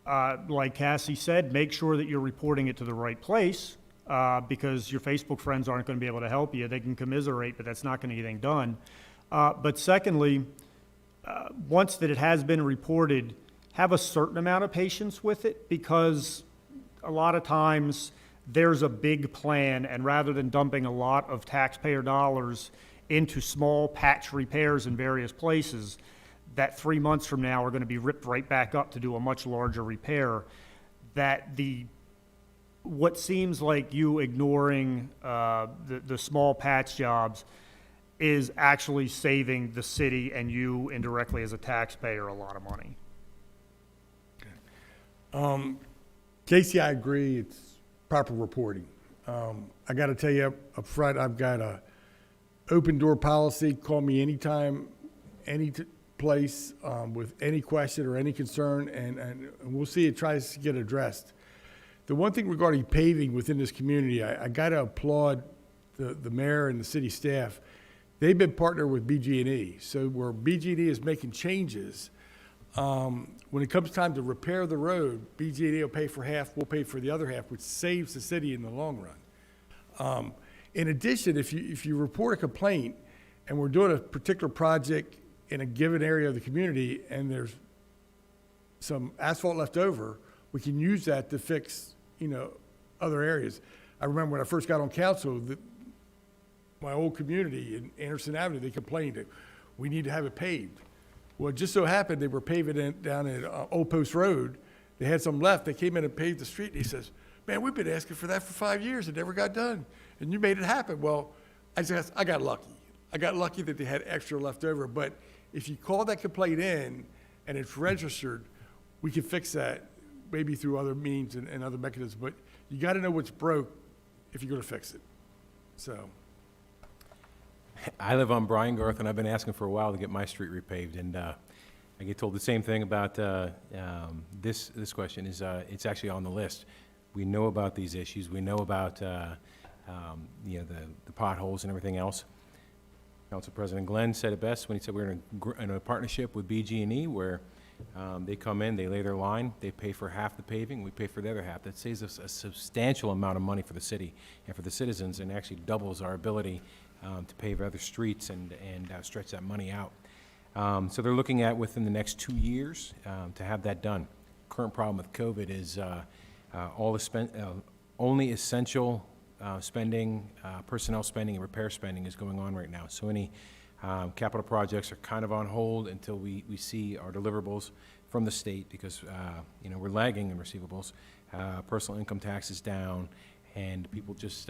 like Cassie said, make sure that you're reporting it to the right place, because your Facebook friends aren't going to be able to help you. They can commiserate, but that's not going to get anything done. But secondly, once that it has been reported, have a certain amount of patience with it, because a lot of times there's a big plan, and rather than dumping a lot of taxpayer dollars into small patch repairs in various places, that 3 months from now are going to be ripped right back up to do a much larger repair, that what seems like you ignoring the small patch jobs is actually saving the city and you indirectly as a taxpayer a lot of money. Casey, I agree. It's proper reporting. I got to tell you up front, I've got a open door policy. Call me anytime, any place with any question or any concern, and we'll see it tries to get addressed. The one thing regarding paving within this community, I got to applaud the mayor and the city staff. They've been partnered with BG&E. So where BG&E is making changes, when it comes time to repair the road, BG&E will pay for half, we'll pay for the other half, which saves the city in the long run. In addition, if you report a complaint and we're doing a particular project in a given area of the community and there's some asphalt left over, we can use that to fix, other areas. I remember when I first got on council, my old community in Anderson Avenue, they complained that we need to have it paved. Well, it just so happened they were paving down at Old Post Road. They had some left. They came in and paved the street. And he says, "Man, we've been asking for that for 5 years. It never got done. And you made it happen." Well, I got lucky. I got lucky that they had extra left over. But if you call that complaint in and it's registered, we can fix that maybe through other means and other mechanisms. But you got to know what's broke if you're going to fix it. So. I live on Bryan Garth, and I've been asking for a while to get my street repaved, and I get told the same thing about this question. It's actually on the list. We know about these issues. We know about the potholes and everything else. Council President Glenn said it best when he said we're in a partnership with BG&E where they come in, they lay their line, they pay for half the paving, we pay for the other half. That saves us a substantial amount of money for the city and for the citizens, and actually doubles our ability to pave other streets and stretch that money out. So they're looking at within the next 2 years to have that done. Current problem with COVID is only essential spending, personnel spending, and repair spending is going on right now. So any capital projects are kind of on hold until we see our deliverables from the state, because we're lagging in receivables. Personal income tax is down, and people just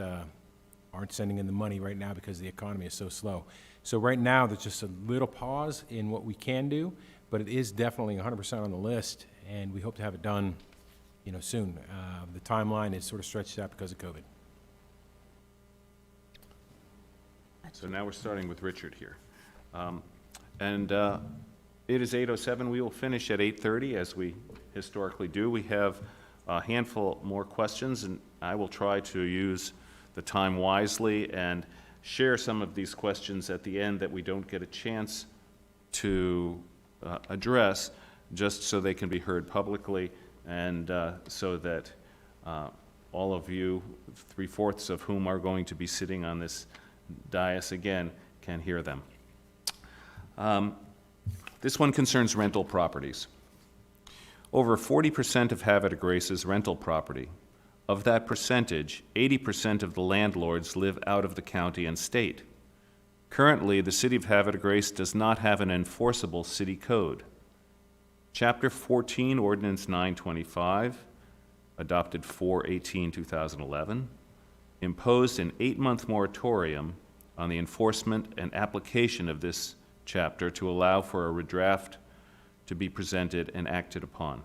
aren't sending in the money right now because the economy is so slow. So right now, there's just a little pause in what we can do, but it is definitely 100% on the list, and we hope to have it done, soon. The timeline is sort of stretched out because of COVID. So now we're starting with Richard here. It is 8:07. We will finish at 8:30, as we historically do. We have a handful more questions, and I will try to use the time wisely and share some of these questions at the end that we don't get a chance to address, just so they can be heard publicly, and so that all of you, 3/4 of whom are going to be sitting on this dais again, can hear them. This one concerns rental properties. Over 40% of Havre de Grace is rental property. Of that percentage, 80% of the landlords live out of the county and state. Currently, the City of Havre de Grace does not have an enforceable city code. Chapter 14, Ordinance 925, adopted 4/18/2011, imposed an 8-month moratorium on the enforcement and application of this chapter to allow for a redraft to be presented and acted upon.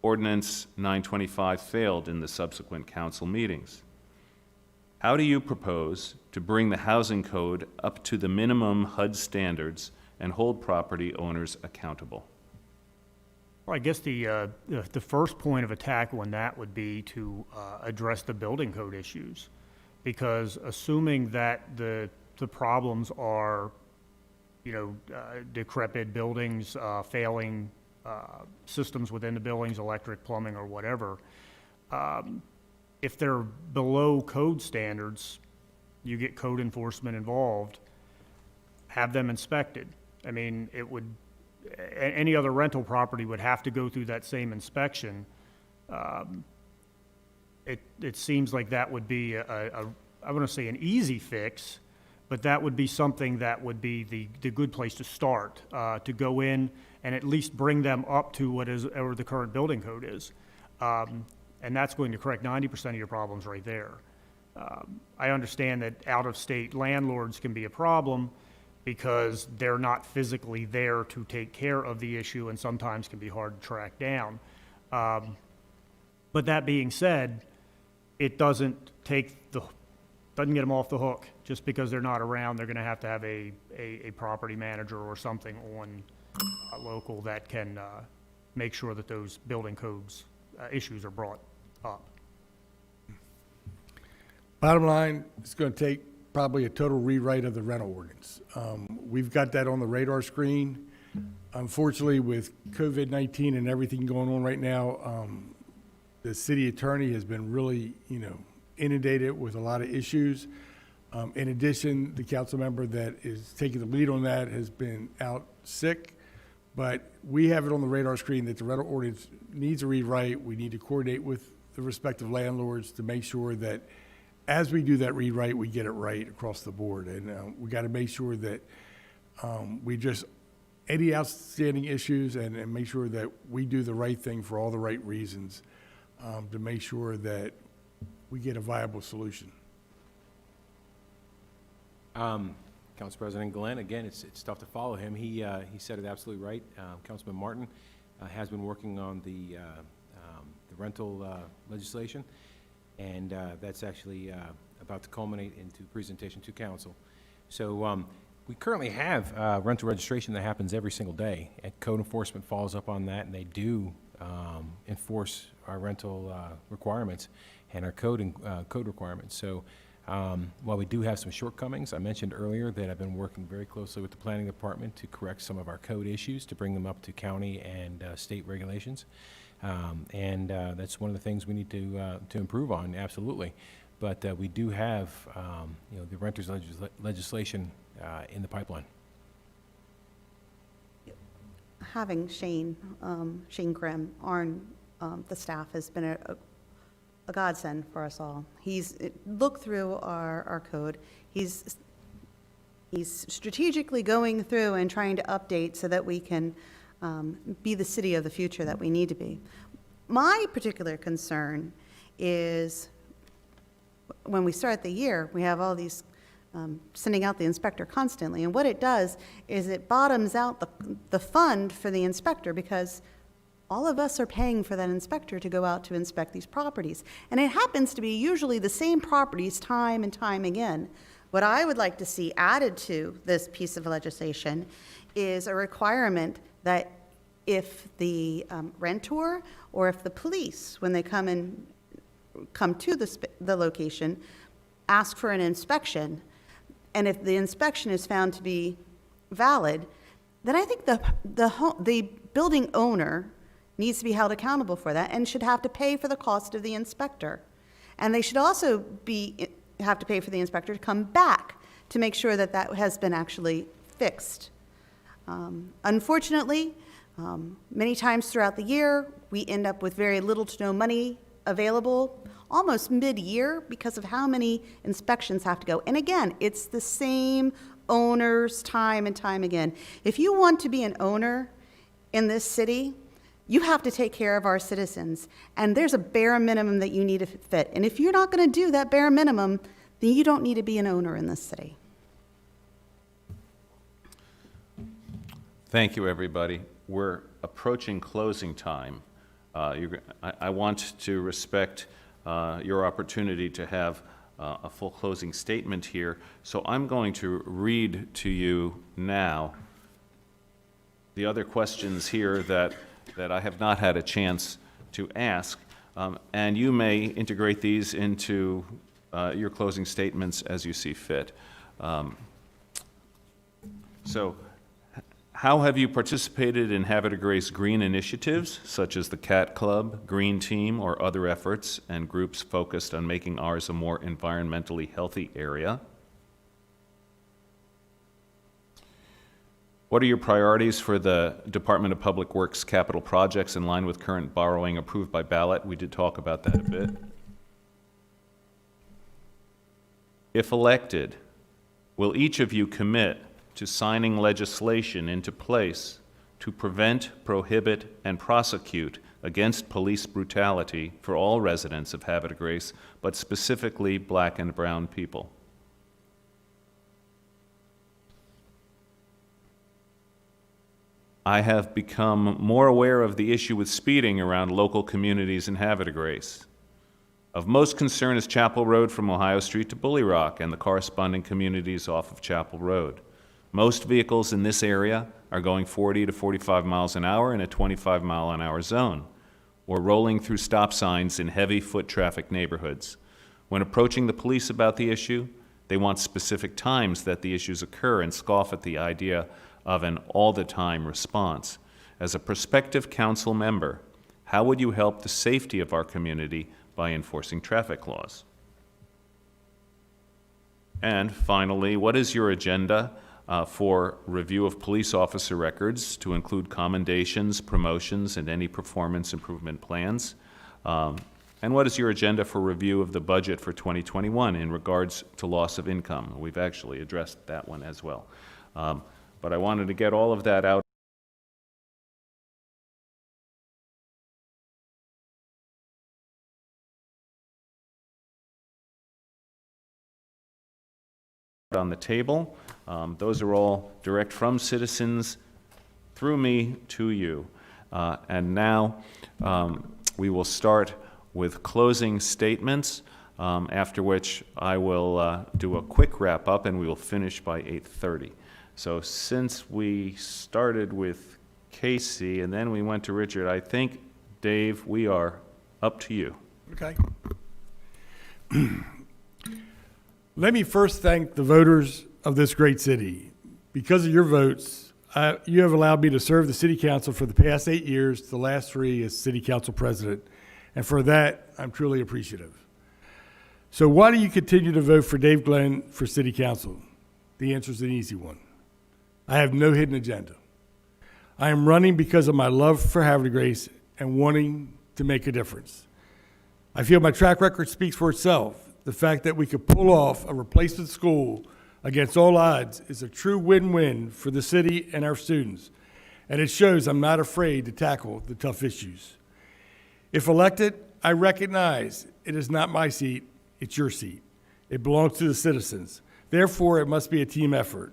Ordinance 925 failed in the subsequent council meetings. How do you propose to bring the housing code up to the minimum HUD standards and hold property owners accountable? Well, I guess the first point of attack on that would be to address the building code issues, because assuming that the problems are, decrepit buildings, failing systems within the buildings, electric, plumbing, or whatever, if they're below code standards, you get code enforcement involved, have them inspected. I mean, any other rental property would have to go through that same inspection. It seems like that would be I want to say an easy fix, but that would be something that would be the good place to start, to go in and at least bring them up to whatever the current building code is. And that's going to correct 90% of your problems right there. I understand that out-of-state landlords can be a problem because they're not physically there to take care of the issue and sometimes can be hard to track down. But that being said, it doesn't get them off the hook. Just because they're not around, they're going to have a property manager or something on local that can make sure that those building codes issues are brought up. Bottom line, it's going to take probably a total rewrite of the rental ordinance. We've got that on the radar screen. Unfortunately, with COVID-19 and everything going on right now, the city attorney has been really, inundated with a lot of issues. In addition, the council member that is taking the lead on that has been out sick. But we have it on the radar screen that the rental ordinance needs a rewrite. We need to coordinate with the respective landlords to make sure that as we do that rewrite, we get it right across the board. And we got to make sure that we address any outstanding issues and make sure that we do the right thing for all the right reasons to make sure that we get a viable solution. Council President Glenn, again, it's tough to follow him. He said it absolutely right. Councilman Martin has been working on the rental legislation, and that's actually about to culminate into presentation to council. So we currently have rental registration that happens every single day, and code enforcement follows up on that, and they do enforce our rental requirements and our code requirements. So while we do have some shortcomings, I mentioned earlier that I've been working very closely with the planning department to correct some of our code issues, to bring them up to county and state regulations. And that's one of the things we need to improve on, absolutely. But we do have, the renters legislation in the pipeline. Having Shane Grimm on the staff has been a godsend for us all. He's looked through our code. He's strategically going through and trying to update so that we can be the city of the future that we need to be. My particular concern is when we start the year, we have all these sending out the inspector constantly, and what it does is it bottoms out the fund for the inspector, because all of us are paying for that inspector to go out to inspect these properties. And it happens to be usually the same properties time and time again. What I would like to see added to this piece of legislation is a requirement that if the rentor or if the police, when they come to the location, ask for an inspection, and if the inspection is found to be valid, then I think the building owner needs to be held accountable for that and should have to pay for the cost of the inspector. And they should also have to pay for the inspector to come back to make sure that that has been actually fixed. Unfortunately, many times throughout the year, we end up with very little to no money available almost mid-year because of how many inspections have to go. And again, it's the same owners time and time again. If you want to be an owner in this city, you have to take care of our citizens, and there's a bare minimum that you need to fit. And if you're not going to do that bare minimum, then you don't need to be an owner in this city. Thank you, everybody. We're approaching closing time. I want to respect your opportunity to have a full closing statement here, so I'm going to read to you now the other questions here that I have not had a chance to ask, and you may integrate these into your closing statements as you see fit. So, how have you participated in Havre de Grace green initiatives, such as the Cat Club, Green Team, or other efforts and groups focused on making ours a more environmentally healthy area? What are your priorities for the Department of Public Works capital projects in line with current borrowing approved by ballot? We did talk about that a bit. If elected, will each of you commit to signing legislation into place to prevent, prohibit, and prosecute against police brutality for all residents of Havre de Grace, but specifically black and brown people? I have become more aware of the issue with speeding around local communities in Havre de Grace. Of most concern is Chapel Road from Ohio Street to Bully Rock and the corresponding communities off of Chapel Road. Most vehicles in this area are going 40 to 45 miles an hour in a 25-mile-an-hour zone. or rolling through stop signs in heavy foot traffic neighborhoods. When approaching the police about the issue, they want specific times that the issues occur and scoff at the idea of an all-the-time response. As a prospective council member, how would you help the safety of our community by enforcing traffic laws? And finally, what is your agenda for review of police officer records to include commendations, promotions, and any performance improvement plans? And what is your agenda for review of the budget for 2021 in regards to loss of income? We've actually addressed that one as well. But I wanted to get all of that out on the table. Those are all direct from citizens through me to you. And now we will start with closing statements, after which I will do a quick wrap-up and we will finish by 8:30. So since we started with Casey and then we went to Richard, I think, Dave, we are up to you. Okay. Let me first thank the voters of this great city. Because of your votes, you have allowed me to serve the city council for the past 8 years, the last 3 as city council president. And for that, I'm truly appreciative. So why do you continue to vote for Dave Glenn for city council? The answer is an easy one. I have no hidden agenda. I am running because of my love for Havre de Grace and wanting to make a difference. I feel my track record speaks for itself. The fact that we could pull off a replacement school against all odds is a true win-win for the city and our students. And it shows I'm not afraid to tackle the tough issues. If elected, I recognize it is not my seat, it's your seat. It belongs to the citizens. Therefore, it must be a team effort.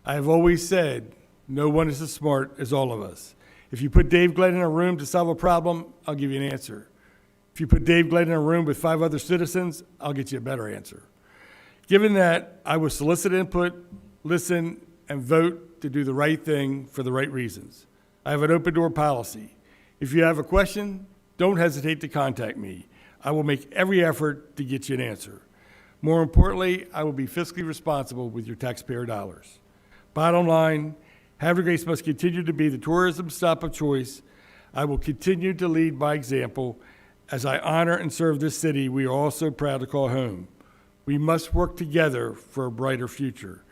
I have always said, no one is as smart as all of us. If you put Dave Glenn in a room to solve a problem, I'll give you an answer. If you put Dave Glenn in a room with 5 other citizens, I'll get you a better answer. Given that, I will solicit input, listen, and vote to do the right thing for the right reasons. I have an open door policy. If you have a question, don't hesitate to contact me. I will make every effort to get you an answer. More importantly, I will be fiscally responsible with your taxpayer dollars. Bottom line, Havre de Grace must continue to be the tourism stop of choice. I will continue to lead by example. As I honor and serve this city, we are all so proud to call home. We must work together for a brighter future.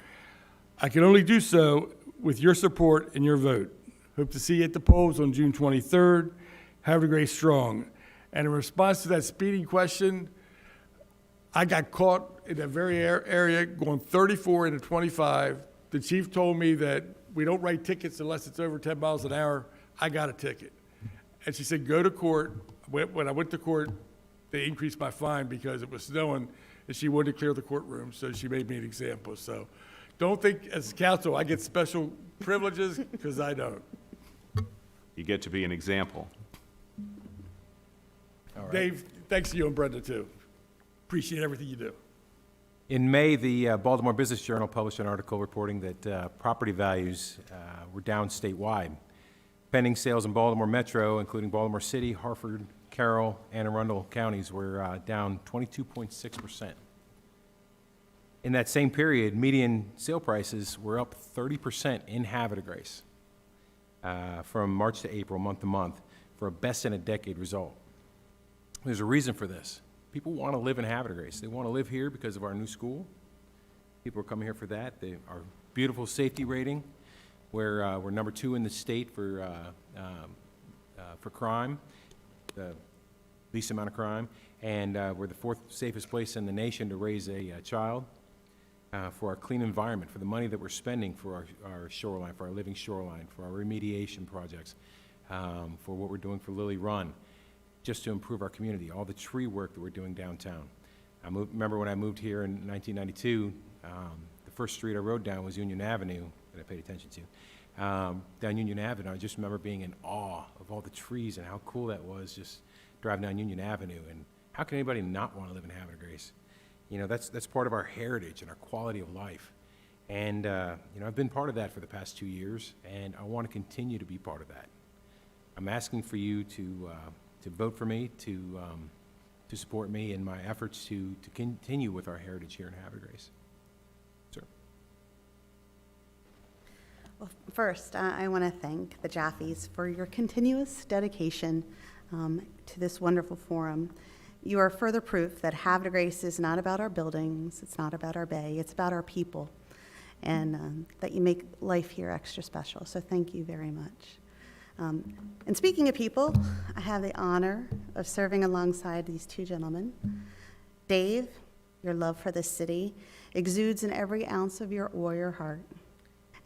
I can only do so with your support and your vote. Hope to see you at the polls on June 23rd. Havre de Grace strong. And in response to that speeding question, I got caught in that very area going 34 into 25. The chief told me that we don't write tickets unless it's over 10 miles an hour. I got a ticket. And she said, go to court. When I went to court, they increased my fine because it was snowing and she wanted to clear the courtroom, so she made me an example. So don't think as counsel I get special privileges, because I don't. You get to be an example. All right. Dave, thanks to you and Brenda, too. Appreciate everything you do. In May, the Baltimore Business Journal published an article reporting that property values were down statewide. Pending sales in Baltimore Metro, including Baltimore City, Harford, Carroll, and Arundel counties, were down 22.6%. In that same period, median sale prices were up 30% in Havre de Grace from March to April, month to month, for a best-in-a-decade result. There's a reason for this. People want to live in Havre de Grace. They want to live here because of our new school. People are coming here for that. Our beautiful safety rating, where we're number 2 in the state for crime, the least amount of crime, and we're the 4th safest place in the nation to raise a child, for our clean environment, for the money that we're spending for our shoreline, for our living shoreline, for our remediation projects, for what we're doing for Lily Run, just to improve our community, all the tree work that we're doing downtown. Remember when I moved here in 1992, the first street I rode down was Union Avenue, that I paid attention to. Down Union Avenue, I just remember being in awe of all the trees and how cool that was, just driving down Union Avenue. And how can anybody not want to live in Havre de Grace? You know, that's part of our heritage and our quality of life. And, you know, I've been part of that for the past 2 years, and I want to continue to be part of that. I'm asking for you to vote for me, to support me in my efforts to continue with our heritage here in Havre de Grace. Sir. Well, first, I want to thank the Jaffes for your continuous dedication to this wonderful forum. You are further proof that Havre de Grace is not about our buildings, it's not about our bay, it's about our people, and that you make life here extra special. So thank you very much. And speaking of people, I have the honor of serving alongside these two gentlemen. Dave, your love for this city exudes in every ounce of your warrior heart.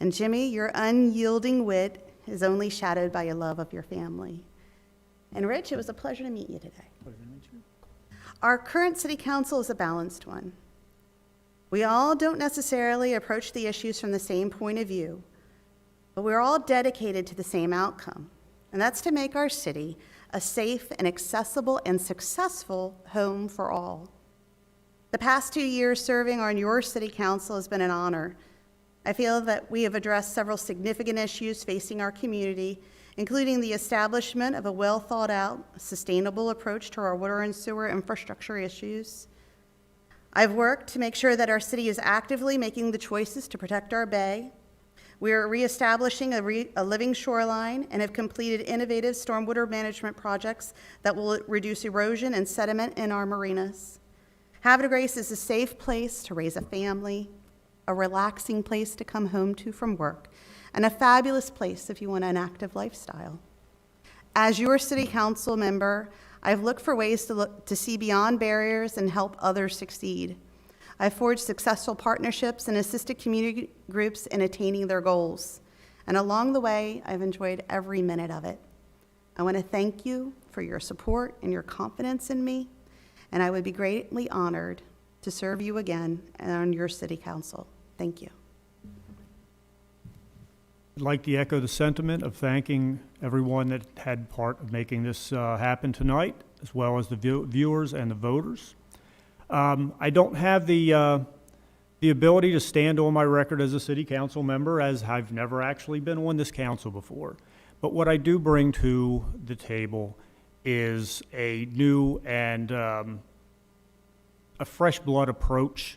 And Jimmy, your unyielding wit is only shadowed by your love of your family. And Rich, it was a pleasure to meet you today. Pleasure to meet you. Our current city council is a balanced one. We all don't necessarily approach the issues from the same point of view, but we're all dedicated to the same outcome, and that's to make our city a safe and accessible and successful home for all. The past 2 years serving on your city council has been an honor. I feel that we have addressed several significant issues facing our community, including the establishment of a well-thought-out, sustainable approach to our water and sewer infrastructure issues. I've worked to make sure that our city is actively making the choices to protect our bay. We are reestablishing a living shoreline and have completed innovative stormwater management projects that will reduce erosion and sediment in our marinas. Havre de Grace is a safe place to raise a family, a relaxing place to come home to from work, and a fabulous place if you want an active lifestyle. As your city council member, I've looked for ways to see beyond barriers and help others succeed. I've forged successful partnerships and assisted community groups in attaining their goals. And along the way, I've enjoyed every minute of it. I want to thank you for your support and your confidence in me, and I would be greatly honored to serve you again on your city council. Thank you. I'd like to echo the sentiment of thanking everyone that had part of making this happen tonight, as well as the viewers and the voters. I don't have the ability to stand on my record as a city council member, as I've never actually been on this council before. But what I do bring to the table is a new and a fresh blood approach.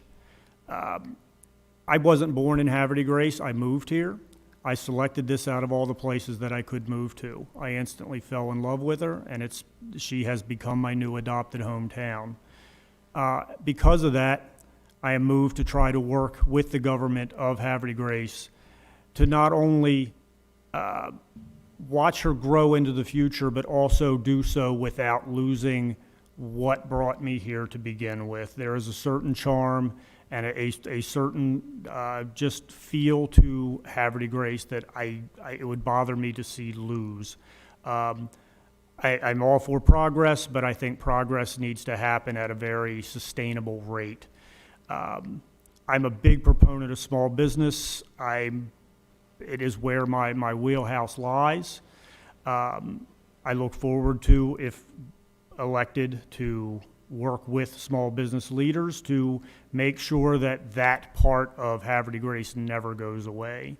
I wasn't born in Havre de Grace. I moved here. I selected this out of all the places that I could move to. I instantly fell in love with her, and she has become my new adopted hometown. Because of that, I have moved to try to work with the government of Havre de Grace to not only watch her grow into the future, but also do so without losing what brought me here to begin with. There is a certain charm and a certain just feel to Havre de Grace that it would bother me to see lose. I'm all for progress, but I think progress needs to happen at a very sustainable rate. I'm a big proponent of small business. It is where my wheelhouse lies. I look forward to, if elected, to work with small business leaders to make sure that that part of Havre de Grace never goes away.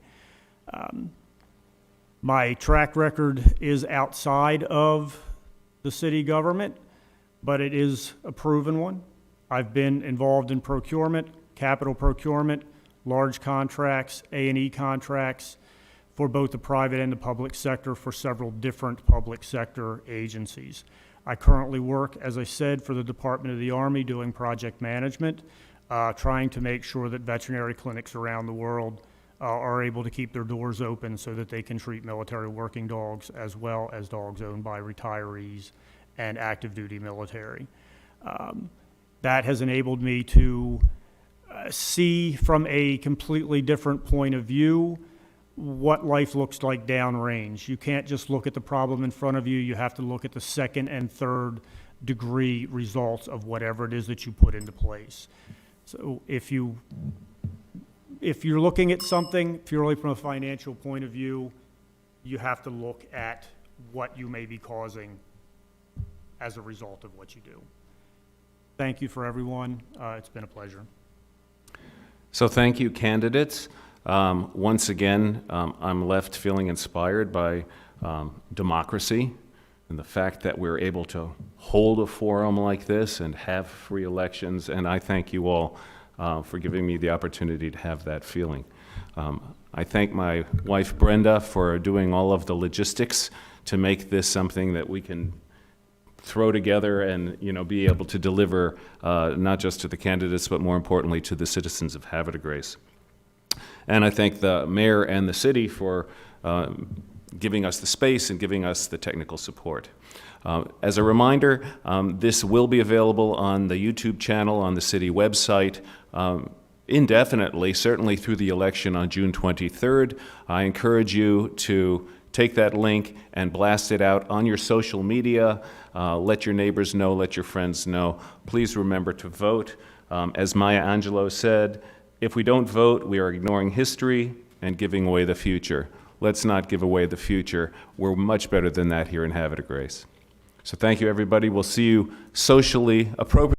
My track record is outside of the city government, but it is a proven one. I've been involved in procurement, capital procurement, large contracts, A&E contracts for both the private and the public sector for several different public sector agencies. I currently work, as I said, for the Department of the Army doing project management, trying to make sure that veterinary clinics around the world are able to keep their doors open so that they can treat military working dogs as well as dogs owned by retirees and active duty military. That has enabled me to see from a completely different point of view what life looks like downrange. You can't just look at the problem in front of you. You have to look at the second and third degree results of whatever it is that you put into place. So if you're looking at something purely from a financial point of view, you have to look at what you may be causing as a result of what you do. Thank you for everyone. It's been a pleasure. So thank you, candidates. Once again, I'm left feeling inspired by democracy, and the fact that we're able to hold a forum like this and have free elections, and I thank you all for giving me the opportunity to have that feeling. I thank my wife Brenda for doing all of the logistics to make this something that we can throw together and, you know, be able to deliver not just to the candidates, but more importantly to the citizens of Havre de Grace. And I thank the mayor and the city for giving us the space and giving us the technical support. As a reminder, this will be available on the YouTube channel, on the city website, indefinitely, certainly through the election on June 23rd. I encourage you to take that link and blast it out on your social media. Let your neighbors know, let your friends know. Please remember to vote. As Maya Angelou said, if we don't vote, we are ignoring history and giving away the future. Let's not give away the future. We're much better than that here in Havre de Grace. So thank you, everybody. We'll see you socially, appropriately